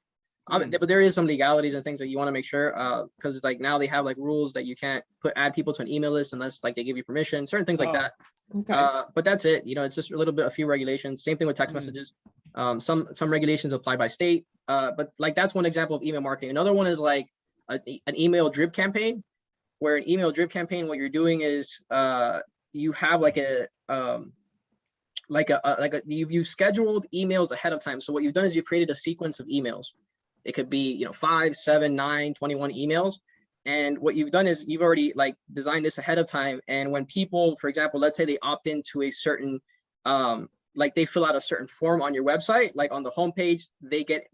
But there is some legalities and things that you want to make sure, because like now they have like rules that you can't add people to an email list unless like they give you permission, certain things like that. Okay. But that's it. It's just a few regulations. Same thing with text messages. Some regulations apply by state. But like that's one example of email marketing. Another one is like an email drip campaign, where an email drip campaign, what you're doing is you have like you've scheduled emails ahead of time. So what you've done is you created a sequence of emails. It could be 5, 7, 9, 21 emails. And what you've done is you've already like designed this ahead of time. And when people, for example, let's say they opt into a certain like they fill out a certain form on your website, like on the homepage, they get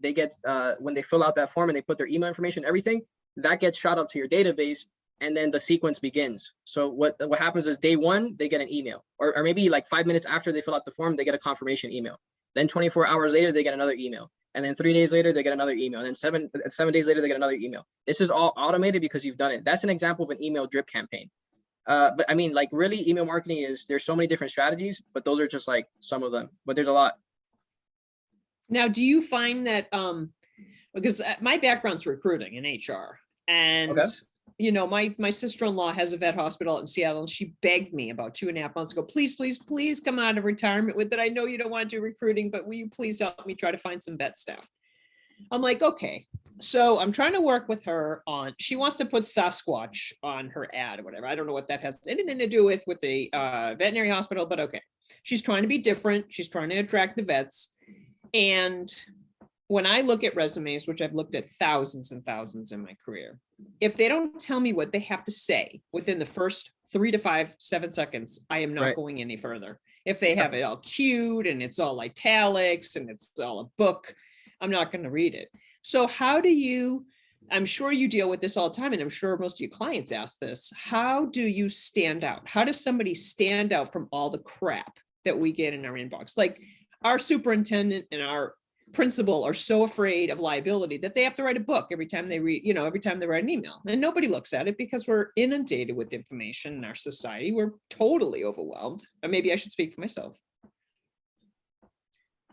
when they fill out that form and they put their email information, everything that gets shot up to your database, and then the sequence begins. So what happens is day one, they get an email, or maybe like 5 minutes after they fill out the form, they get a confirmation email. Then 24 hours later, they get another email. And then 3 days later, they get another email. And then seven days later, they get another email. This is all automated because you've done it. That's an example of an email drip campaign. But I mean, like really email marketing there's so many different strategies, but those are just like some of them, but there's a lot. Now, do you find that, because my background's recruiting in HR, and my sister-in-law has a vet hospital in Seattle, and she begged me about 2.5 months ago, please come out of retirement with it. I know you don't want to do recruiting, but will you please help me try to find some vet staff? I'm like, okay. So I'm trying to work with her on, she wants to put Sasquatch on her ad or whatever. I don't know what that has anything to do with the veterinary hospital, but okay. She's trying to be different. She's trying to attract the vets. And when I look at resumes, which I've looked at thousands and thousands in my career, if they don't tell me what they have to say within the first 3 to 5, 7 seconds, I am not going any further. If they have it all cued and it's all italics and it's all a book, I'm not going to read it. So how do you, I'm sure you deal with this all the time, and I'm sure most of your clients ask this, how do you stand out? How does somebody stand out from all the crap that we get in our inbox? Like our superintendent and our principal are so afraid of liability that they have to write a book every time they read, every time they write an email, and nobody looks at it because we're inundated with information in our society. We're totally overwhelmed. Or maybe I should speak for myself.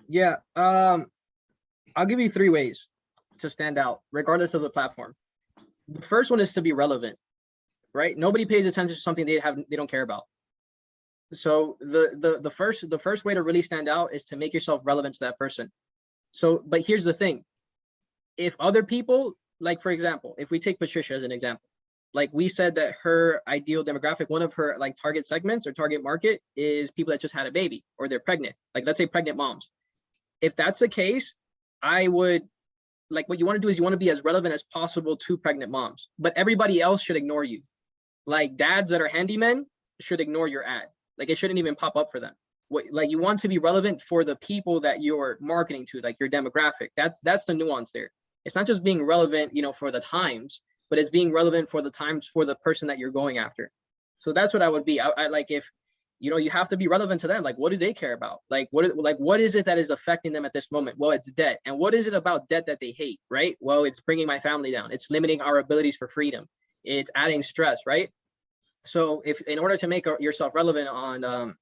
Yeah. I'll give you 3 ways to stand out, regardless of the platform. The first one is to be relevant, right? Nobody pays attention to something they don't care about. So the first way to really stand out is to make yourself relevant to that person. So, but here's the thing. If other people, like for example, if we take Patricia as an example, like we said that her ideal demographic, one of her like target segments or target market is people that just had a baby or they're pregnant, like let's say pregnant moms. If that's the case, I would like what you want to do is you want to be as relevant as possible to pregnant moms, but everybody else should ignore you. Like dads that are handymen should ignore your ad. Like it shouldn't even pop up for them. Like you want to be relevant for the people that you're marketing to, like your demographic. That's the nuance there. It's not just being relevant, for the times, but it's being relevant for the times for the person that you're going after. So that's what I would be. I like if you have to be relevant to them. Like, what do they care about? Like, what is it that is affecting them at this moment? Well, it's debt. And what is it about debt that they hate, right? Well, it's bringing my family down. It's limiting our abilities for freedom. It's adding stress, right? So if in order to make yourself relevant on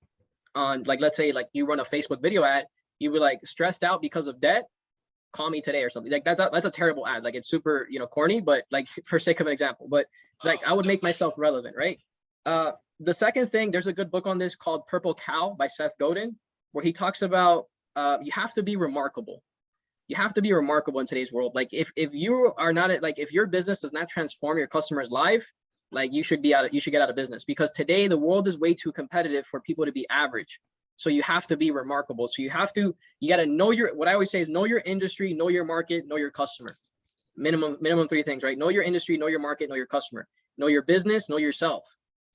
like, let's say like you run a Facebook video ad, you be like stressed out because of debt, call me today or something. Like that's a terrible ad. Like it's super, corny, but like for sake of an example, but like I would make myself relevant, right? The second thing, there's a good book on this called Purple Cow by Seth Godin, where he talks about you have to be remarkable. You have to be remarkable in today's world. Like if you are not like if your business does not transform your customer's life, like you should get out of business, because today the world is way too competitive for people to be average. So you have to be remarkable. So you got to know what I always say is know your industry, know your market, know your customer. Minimum 3 things, right? Know your industry, know your market, know your customer, know your business, know yourself.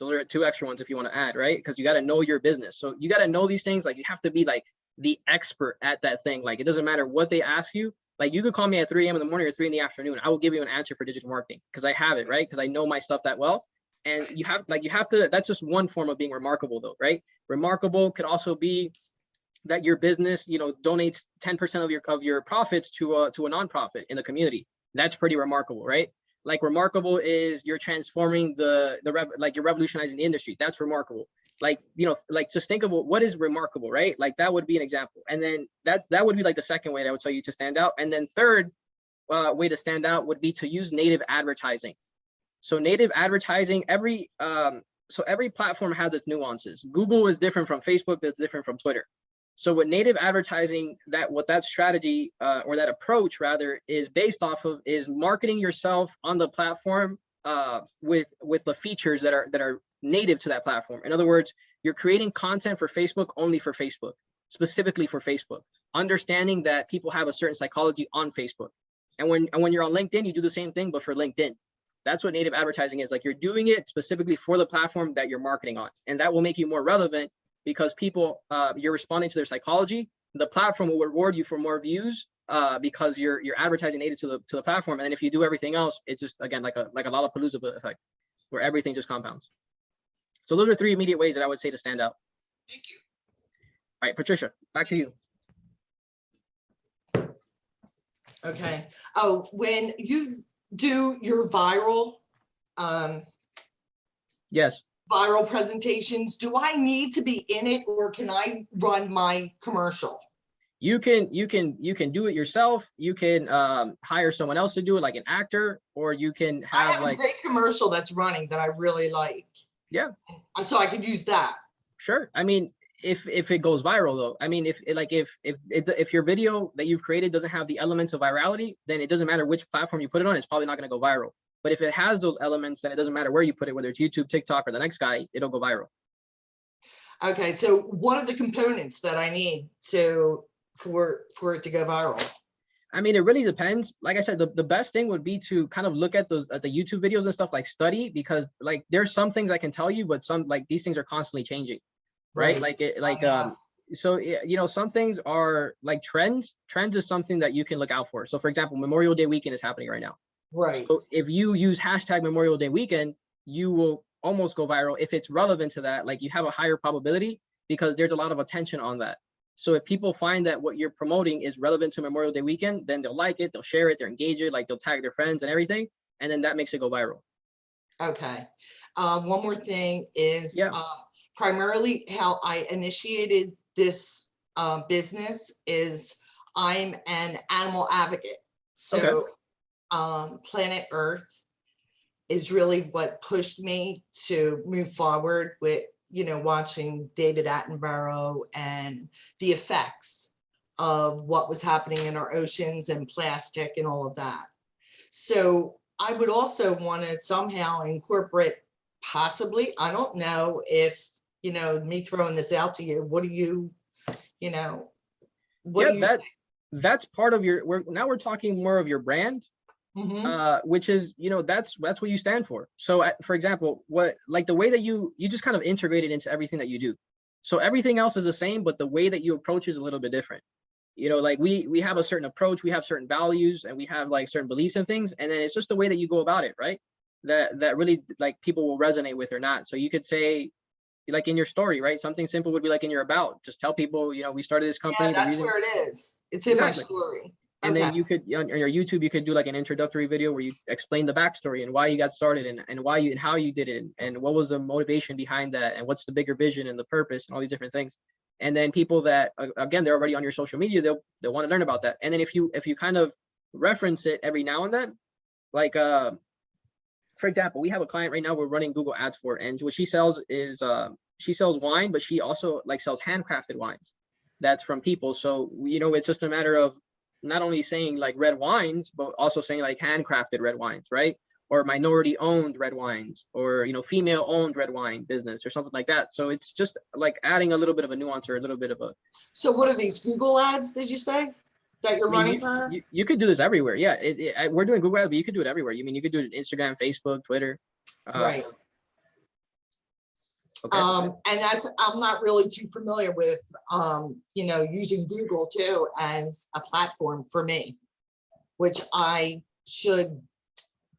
Those are 2 extra ones if you want to add, right? Because you got to know your business. So you got to know these things. Like you have to be like the expert at that thing. Like it doesn't matter what they ask you. Like you could call me at 3 a.m. in the morning or 3 in the afternoon. I will give you an answer for digital marketing because I have it, right? Because I know my stuff that well. And you have to, that's just one form of being remarkable though, right? Remarkable could also be that your business, donates 10% of your profits to a nonprofit in the community. That's pretty remarkable, right? Like remarkable is you're transforming you're revolutionizing the industry. That's remarkable. Like, like just think of what is remarkable, right? Like that would be an example. And then that would be like the second way that I would tell you to stand out. And then third, way to stand out would be to use native advertising. So native advertising, every platform has its nuances. Google is different from Facebook, that's different from Twitter. So with native advertising, what that strategy or that approach rather is based off of is marketing yourself on the platform with the features that are native to that platform. In other words, you're creating content for Facebook only for Facebook, specifically for Facebook, understanding that people have a certain psychology on Facebook. And when you're on LinkedIn, you do the same thing, but for LinkedIn. That's what native advertising is. Like, you're doing it specifically for the platform that you're marketing on. And that will make you more relevant because people, you're responding to their psychology. The platform will reward you for more views because you're advertising native to the platform. And then if you do everything else, it's just, again, like a Lollapalooza effect where everything just compounds. So those are 3 immediate ways that I would say to stand out. Thank you. All right, Patricia, back to you. Okay. Oh, when you do your viral Yes. viral presentations, do I need to be in it, or can I run my commercial? You can do it yourself. You can hire someone else to do it, like an actor, or you can I have have like a great commercial that's running that I really like. Yeah, So I could use that. sure. I mean, if it goes viral though, I mean, if your video that you've created doesn't have the elements of virality, then it doesn't matter which platform you put it on, it's probably not going to go viral. But if it has those elements, then it doesn't matter where you put it, whether it's YouTube, TikTok, or the next guy, it'll go viral. Okay, so what are the components that I need for it to go viral? I mean, it really depends. Like I said, the best thing would be to kind of look at the YouTube videos and stuff, like study, because like there's some things I can tell you, but some, like, these things are constantly changing, right? So you know, some things are like trends. Trends is something that you can look out for. So for example, Memorial Day weekend is happening right now. Right. So if you use hashtag Memorial Day weekend, you will almost go viral. If it's relevant to that, like, you have a higher probability because there's a lot of attention on that. So if people find that what you're promoting is relevant to Memorial Day weekend, then they'll like it, they'll share it, they'll engage it, like they'll tag their friends and everything. And then that makes it go viral. Okay. One more thing is Yeah. Primarily how I initiated this business is I'm an animal advocate. So Planet Earth is really what pushed me to move forward with, you know, watching David Attenborough and the effects of what was happening in our oceans and plastic and all of that. So I would also want to somehow incorporate, possibly, I don't know if, you know, me throwing this out to you, what do you, you know, what do you think? That's part of your, we're talking more of your brand. Which is, you know, that's what you stand for. So for example, like the way that you just kind of integrate it into everything that you do. So everything else is the same, but the way that you approach is a little bit different. You know, like we have a certain approach, we have certain values, and we have like certain beliefs and things. And then it's just the way that you go about it, right? That really, like, people will resonate with or not. So you could say, like in your story, right? Something simple would be like in your about, just tell people, you know, we started this company. Yeah, that's where it is. It's in my story. And then you could, on your YouTube, you could do like an introductory video where you explain the backstory and why you got started and why you and how you did it and what was the motivation behind that and what's the bigger vision and the purpose and all these different things. And then people that, again, they're already on your social media, they'll want to learn about that. And then if you kind of reference it every now and then, like for example, we have a client right now we're running Google ads for, and what she sells is she sells wine, but she also like sells handcrafted wines that's from people. So, you know, it's just a matter of not only saying like red wines, but also saying like handcrafted red wines, right? Or minority owned red wines, or, you know, female owned red wine business or something like that. So it's just like adding a little bit of a nuance or a little bit of a. So what are these Google ads, did you say, that you're running for her? You could do this everywhere. Yeah, we're doing Google ads, but you could do it everywhere. You mean, you could do it in Instagram, Facebook, Twitter. Right. Okay. And that's, I'm not really too familiar with, you know, using Google too as a platform for me, which I should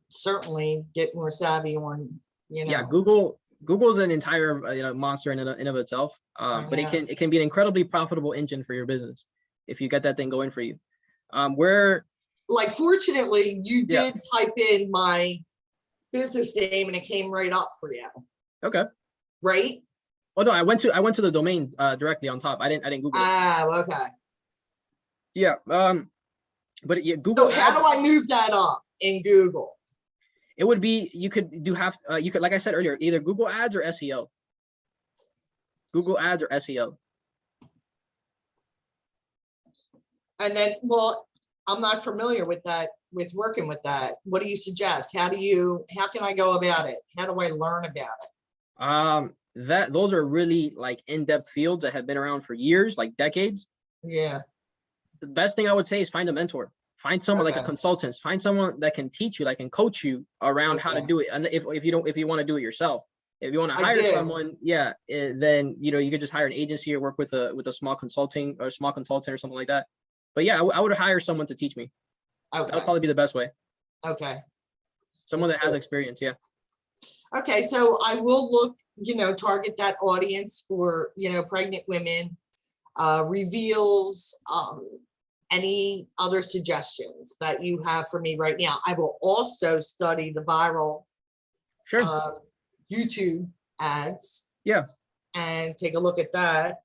certainly get more savvy on, you know. Yeah, Google's an entire, you know, monster in of itself, but it can be an incredibly profitable engine for your business if you get that thing going for you. Like, fortunately, you did type in my business name and it came right up for you. Okay. Right? Oh no, I went to the domain directly on top. I didn't Google it. Ah, okay. Yeah. But yeah, So Google how ads, do I move that up in Google? it would be, you could do you could, like I said earlier, either Google ads or SEO. Google ads or SEO. And then, well, I'm not familiar with that, with working with that. What do you suggest? How can I go about it? How do I learn about it? Those are really like in-depth fields that have been around for years, like decades. Yeah, The best thing I would say is find a mentor. Find someone like a Okay. consultant. Find someone that can teach you, that can coach you around how to Okay. do it. And if you want to do it yourself, if you want to I hire do. someone, yeah, then you could just hire an agency or work with a small consulting or small consultant or something like that. But yeah, I would hire someone to teach me. That would Okay, probably be the best way. okay. Someone That's that has good. experience. Yeah. Okay, so I will look, target that audience for, pregnant women, reveals, any other suggestions that you have for me right now. I will also study the viral Sure. YouTube ads Yeah. and take a look at that.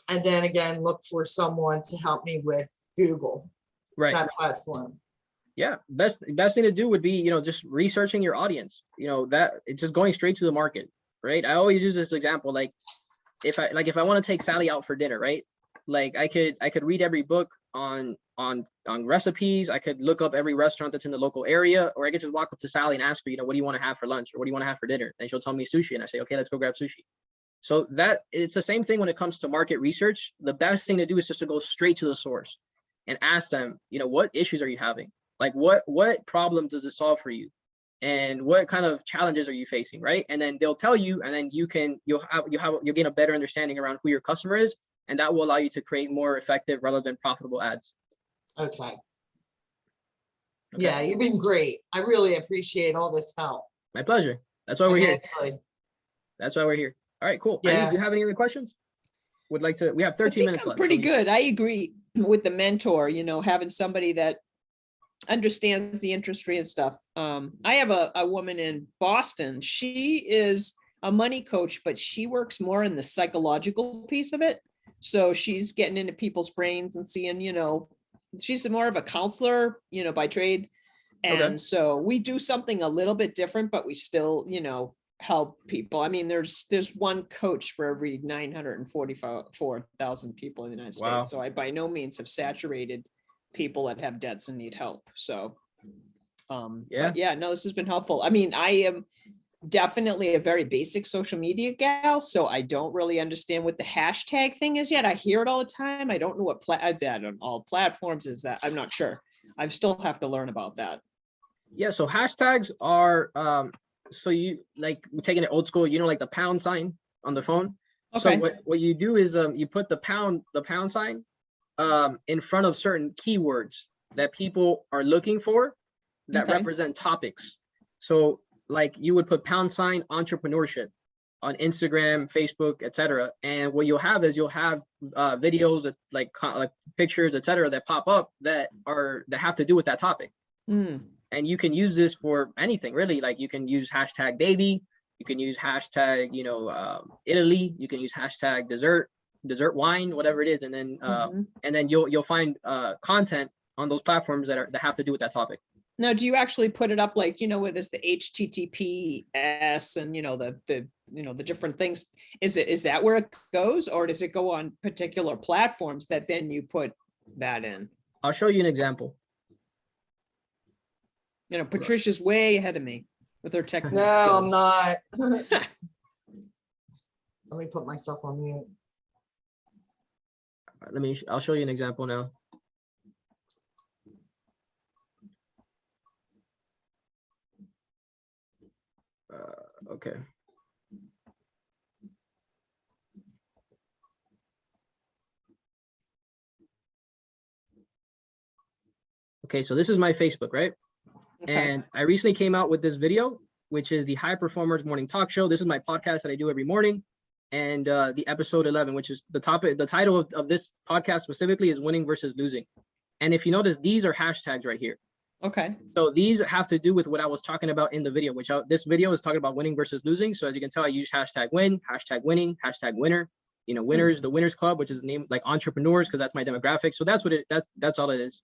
And then again, look for someone to help me with Google, Right. that platform. Yeah. Best thing to do would be, just researching your audience, that it's just going straight to the market, right? I always use this example. Like if I want to take Sally out for dinner, right? Like I could read every book on recipes. I could look up every restaurant that's in the local area, or I could just walk up to Sally and ask her, what do you want to have for lunch, or what do you want to have for dinner? And she'll tell me sushi, and I say, okay, let's go grab sushi. So that it's the same thing when it comes to market research. The best thing to do is just to go straight to the source and ask them, what issues are you having? Like what problem does it solve for you? And what kind of challenges are you facing, right? And then they'll tell you, and then you'll gain a better understanding around who your customer is, and that will allow you to create more effective, relevant, profitable ads. Okay. Yeah, you've been great. I really appreciate all this help. My pleasure. That's why we're here. Immensely. That's why we're here. All right, cool. Yeah. Do you have any other questions? We have 13 minutes left. Pretty good. I agree with the mentor, having somebody that understands the industry and stuff. I have a woman in Boston. She is a money coach, but she works more in the psychological piece of it. So she's getting into people's brains and seeing, she's more of a counselor, by trade. And so we do something a little bit different, but we still, help people. I mean, there's one coach for every 944,000 people in the United Wow. States. So I by no means have saturated people that have debts and need help. So, yeah, no, this has been helpful. I mean, I am definitely a very basic social media gal, so I don't really understand what the hashtag thing is yet. I hear it all the time. I don't know what that on all platforms is. That I'm not sure. I still have to learn about that. Yeah. So hashtags are, so you like taking it old school, like the pound sign on the phone. Okay. So what you do is you put the pound sign in front of certain keywords that people are looking for that represent topics. So like you would put pound sign entrepreneurship on Instagram, Facebook, etc. And what you'll have videos that like pictures, etc. that pop up that have to do with that topic. And you can use this for anything really. Like you can use hashtag baby, you can use hashtag, Italy, you can use hashtag dessert wine, whatever it is. And then you'll find content on those platforms that have to do with that topic. Now, do you actually put it up like, with this, the HTTPS and, the different things? Is that where it goes, or does it go on particular platforms that then you put that in? I'll show you an example. Patricia's way ahead of me with her technical No, skills. I'm not. Let me put myself on mute. I'll show you an example now. Okay. Okay, so this is my Facebook, right? Okay. And I recently came out with this video, which is the High Performers Morning Talk Show. This is my podcast that I do every morning. And the episode 11, which is the title of this podcast specifically is Winning versus Losing. And if you notice, these are hashtags right here. Okay. So these have to do with what I was talking about in the video, this video is talking about winning versus losing. So as you can tell, I use hashtag win, hashtag winning, hashtag winner. winners, the winners club, which is named like entrepreneurs, because that's my demographic. So that's what that's all it is.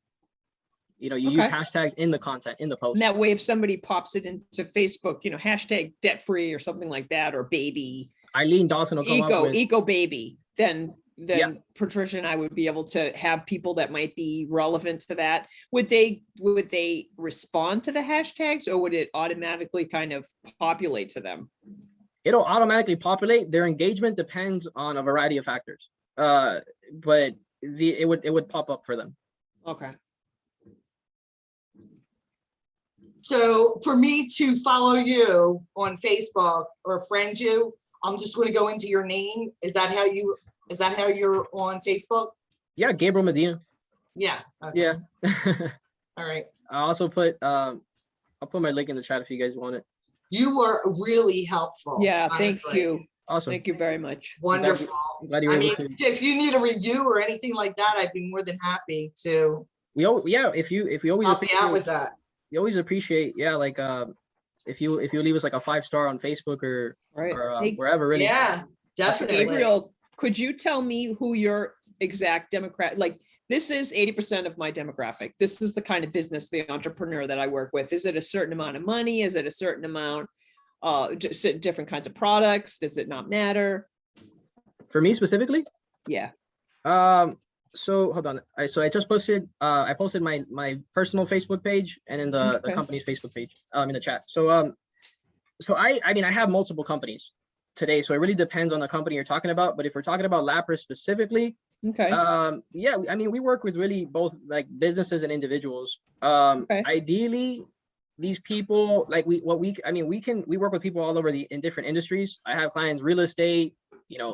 You use Okay. hashtags in the content, in the post. And that way, if somebody pops it into Facebook, hashtag debt free or something like that, or baby, Eileen Dawson will come up with, eco baby, then Yeah. Patricia and I would be able to have people that might be relevant to that. Would they respond to the hashtags, or would it automatically kind of populate to them? it'll automatically populate. Their engagement depends on a variety of factors. But it would pop up for them. Okay. So for me to follow you on Facebook or friend you, I'm just going to go into your name. Is that how you're on Facebook? Yeah, Gabriel Medina. Yeah. Okay. Yeah. All right. I also put I'll put my link in the chat if you guys want it. You were really helpful. Yeah, thank honestly. you. Awesome. Thank you very much. Wonderful. I'm glad you were I able mean, to. if you need a review or anything like that, I'd be more than happy to If you always help you out with that. we always appreciate, like if you leave us like a 5-star on Facebook or Right. or wherever, really. Yeah, definitely. Gabriel, could you tell me who your exact this is 80% of my demographic. This is the kind of business, the entrepreneur that I work with. Is it a certain amount of money? Is it a certain amount, just different kinds of products? Does it not matter? For me specifically? Yeah. So hold on. So I just posted I posted my personal Facebook page and then the Okay. company's Facebook page in the chat. So so I mean I have multiple companies today, so it really depends on the company you're talking about. But if we're talking about LAPRIS specifically, Okay. yeah, I mean we work with really both like businesses and individuals. Okay. Ideally, these people we work with people all over in different industries. I have clients real estate,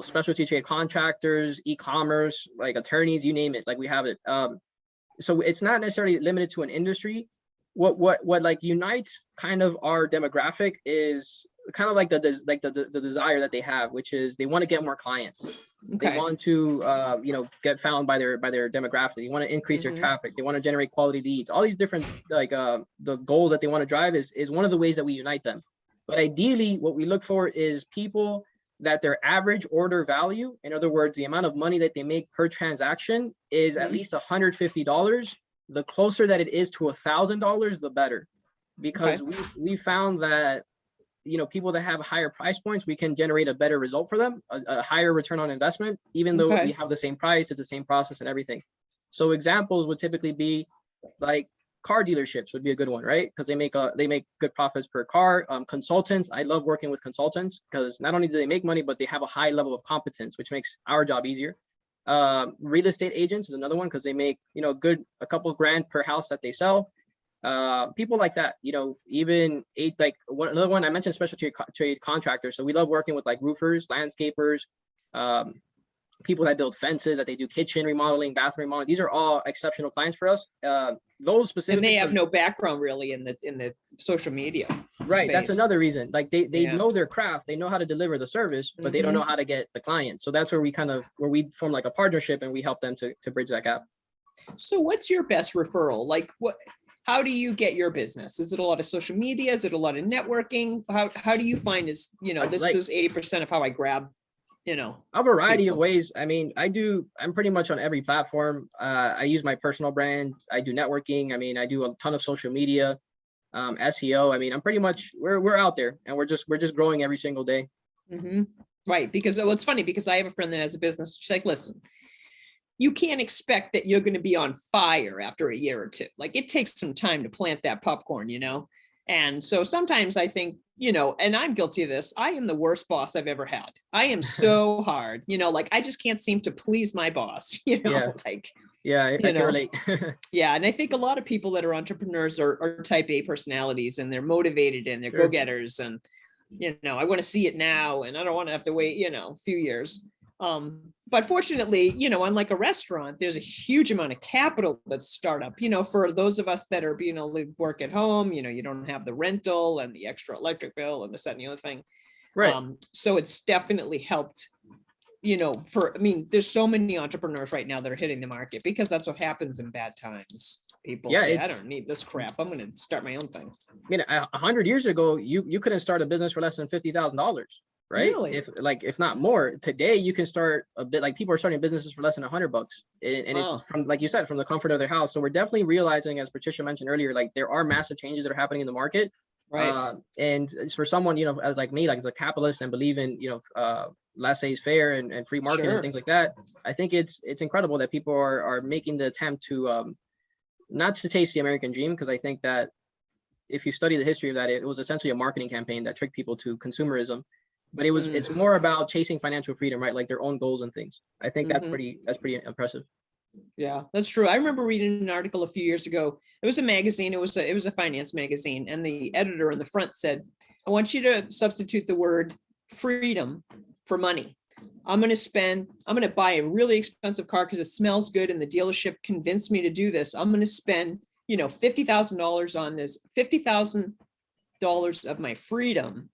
specialty trade contractors, e-commerce, like attorneys, you name it, like we have it. So it's not necessarily limited to an industry. What like unites kind of our demographic is kind of like the desire that they have, which is they want to get more clients. Okay. They want to get found by their demographic. They want to increase their traffic. They want to generate quality leads. All these different the goals that they want to drive is one of the ways that we unite them. But ideally, what we look for is people that their average order value, in other words, the amount of money that they make per transaction, is at least $150. The closer that it is to $1,000, the better, because we found that people that have higher price points, we can generate a better result for them, a higher return on investment, even though we have the same price, it's the same process and everything. So examples would typically be like car dealerships would be a good one, right? Because they make good profits per car. Consultants, I love working with consultants because not only do they make money, but they have a high level of competence, which makes our job easier. Real estate agents is another one because they make a couple of grand per house that they sell. People like that, even another one I mentioned, specialty trade contractors. So we love working with like roofers, landscapers, people that build fences, that they do kitchen remodeling, bathroom remodeling. These are all exceptional clients for us. Those specifically, and they have no background really in the social media. Right. That's space. another reason. Like they know their craft, they know how to deliver the service, but they don't know how to get the client. So that's where we form like a partnership and we help them to bridge that gap. So what's your best referral? Like how do you get your business? Is it a lot of social media? Is it a lot of networking? How do you find this is 80% of how I grab, a variety of ways. I mean, I'm pretty much on every platform. I use my personal brand. I do networking. I mean, I do a ton of social media, SEO. I mean, I'm pretty much, we're out there and we're just growing every single day. Right. Because it's funny because I have a friend that has a business. She's like, listen, you can't expect that you're going to be on fire after a year or two. Like it takes some time to plant that popcorn, And so sometimes I think, and I'm guilty of this. I am the worst boss I've ever had. I am so hard, like I just can't seem to please my boss, Yeah. like, I can relate. Yeah. And I think a lot of people that are entrepreneurs are type A personalities and they're motivated and they're go-getters and, I want to see it now and I don't want to have to wait, a few years. But fortunately, unlike a restaurant, there's a huge amount of capital that's startup, for those of us that are, work at home, you don't have the rental and the extra electric bill and this, that, and the other thing. Right. So it's definitely helped, there's so many entrepreneurs right now that are hitting the market because that's what happens in bad times. People say, I don't need this crap. I'm going to start my own thing. 100 years ago, you couldn't start a business for less than $50,000. right? Really? If not more, today you can start a bit, like people are starting businesses for less than $100, and Wow. it's from, like you said, from the comfort of their house. So we're definitely realizing, as Patricia mentioned earlier, like there are massive changes that are happening in the market. Right. And it's for someone, you know, as like me, like as a capitalist and believe in, you know, laissez-faire and free market and Sure. things like that. I think it's incredible that people are making the attempt to not to taste the American dream, because I think that if you study the history of that, it was essentially a marketing campaign that tricked people to consumerism. But it's more about chasing financial freedom, right? Like their own goals and things. I think that's pretty impressive. Yeah, that's true. I remember reading an article a few years ago. It was a magazine. It was a finance magazine, and the editor in the front said, "I want you to substitute the word freedom for money. I'm going to buy a really expensive car because it smells good, and the dealership convinced me to do this. I'm going to spend, $50,000 on this, $50,000 of my freedom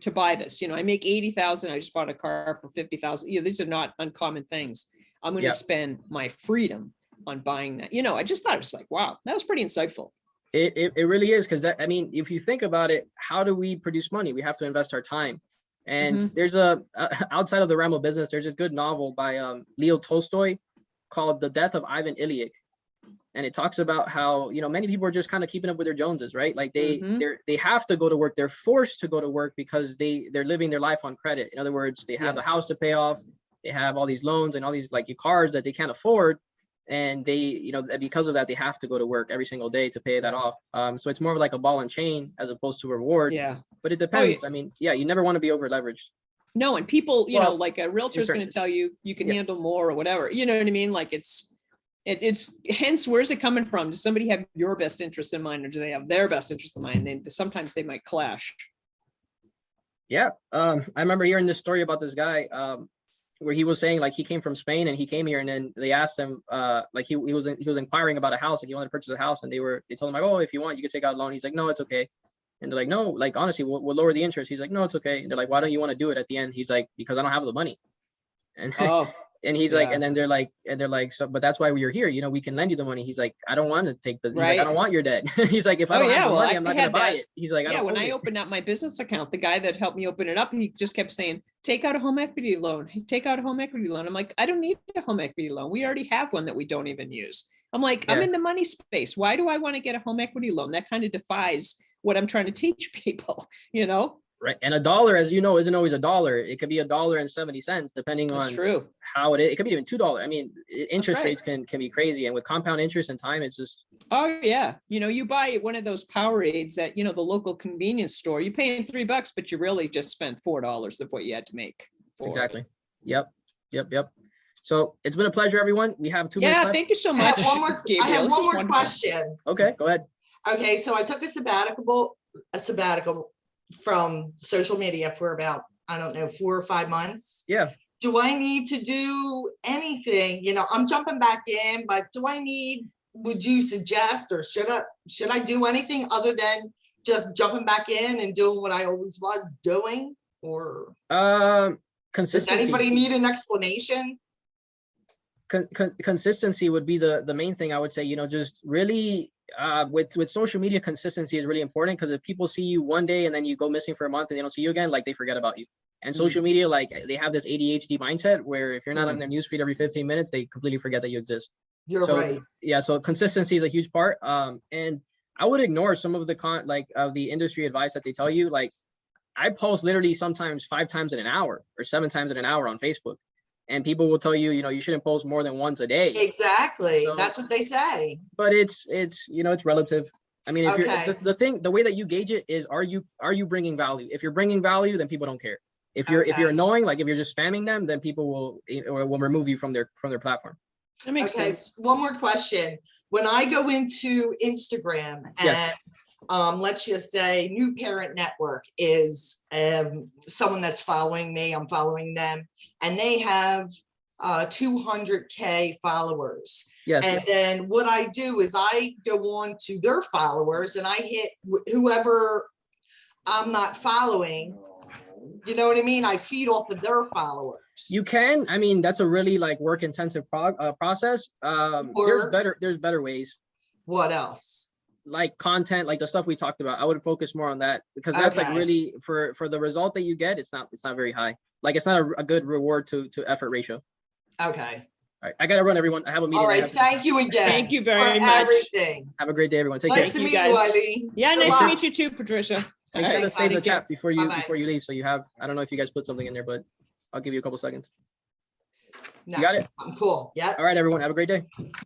to buy this. I make 80,000. I just bought a car for 50,000. These are not uncommon things. I'm going to spend my freedom on buying that." I just thought it was like, wow, that was pretty insightful. It really is, because that, I mean, if you think about it, how do we produce money? We have to invest our time. And there's outside of the realm of business, there's a good novel by Leo Tolstoy called The Death of Ivan Ilyich. And it talks about how, many people are just kind of keeping up with their Joneses, right? Like they have to go to work. They're forced to go to work because they're living their life on credit. In other words, they have a house to pay off. They have all these loans and all these like cars that they can't afford. And they, because of that, they have to go to work every single day to pay that off. So it's more of like a ball and chain as opposed to a reward. Yeah. But it depends. I mean, you never want to be over leveraged. No, and people, like a realtor is going to tell you can handle more or whatever. You know what I mean? Like it's hence, where's it coming from? Does somebody have your best interest in mind, or do they have their best interest in mind? And sometimes they might clash. Yeah. I remember hearing this story about this guy where he was saying, like, he came from Spain and he came here, and then they asked him like he was inquiring about a house, like he wanted to purchase a house, and they told him like, oh, if you want, you can take out a loan. He's like, no, it's okay. And they're like, no, like, honestly, we'll lower the interest. He's like, no, it's okay. And they're like, why don't you want to do it? At the end, he's like, because I don't have the money. And and he's like, and then they're like, so, but that's why we're here. We can lend you the money. He's like, I don't want to take he's like, I don't want your debt. He's like, if I don't have the money, I'm not going to buy it. He's like, when I opened up my business account, the guy that helped me open it up, he just kept saying, take out a home equity loan. Take out a home equity loan. I'm like, I don't need a home equity loan. We already have one that we don't even use. I'm like, I'm in the money space. Why do I want to get a home equity loan? That kind of defies what I'm trying to teach people, Right. And a dollar, as you know, isn't always a dollar. It could be $1.70, depending on how it is. It could be even $2. I mean, interest rates can be crazy. And with compound interest and time, it's just. Oh, yeah. You buy one of those Powerades at, the local convenience store, you're paying $3, but you really just spent $4 of what you had to make. Exactly. Yep. So it's been a pleasure, everyone. We have 2 minutes left. Yeah, thank you so much. I have one more question. Okay, go ahead. Okay, so I took a sabbatical from social media for about, I don't know, 4 or 5 months. Yeah. Do I need to do anything? I'm jumping back in, but would you suggest, or should I do anything other than just jumping back in and doing what I always was doing? Or consistency. Does anybody need an explanation? Consistency would be the main thing, I would say. Just really with social media, consistency is really important, because if people see you one day and then you go missing for a month and they don't see you again, like, they forget about you. And social media, like, they have this ADHD mindset where if you're not on their newsfeed every 15 minutes, they completely forget that you exist. You're right. Yeah, so consistency is a huge part. And I would ignore some of the of the industry advice that they tell you. Like, I post literally sometimes 5 times in an hour or 7 times in an hour on Facebook. And people will tell you, you shouldn't post more than once a day. Exactly. So, that's what they say. But it's relative. I mean, if you're the way that you gauge it is, are you bringing value? If you're bringing value, then people don't care. If you're annoying, like if you're just spamming them, then people will remove you from their platform. That makes sense. One more question. When I go into Instagram and let's just say New Parent Network is someone that's following me, I'm following them, and they have 200K followers. Yes. And then what I do is I go on to their followers and I hit whoever I'm not following. You know what I mean? I feed off of their followers. You can. I mean, that's a really work intensive process. There's better ways. What else? like content, like the stuff we talked about, I would focus more on that, because that's like Okay. really for the result that you get, it's not very high. Like it's not a good reward to effort ratio. Okay. All right, I gotta run, everyone. I have a meeting. All I right. have to- Thank you again. Thank you for very much. everything. Have a great day, everyone. Take Nice care. to Thank you, meet you, guys. Eileen. Yeah, Good nice to luck. meet you too, Patricia. All Make sure to right, save the take care. chat before Bye-bye. you leave. So you have, I don't know if you guys put something in there, but I'll give you a couple seconds. No, You got it? I'm cool. Yep. All right, everyone. Have a great day.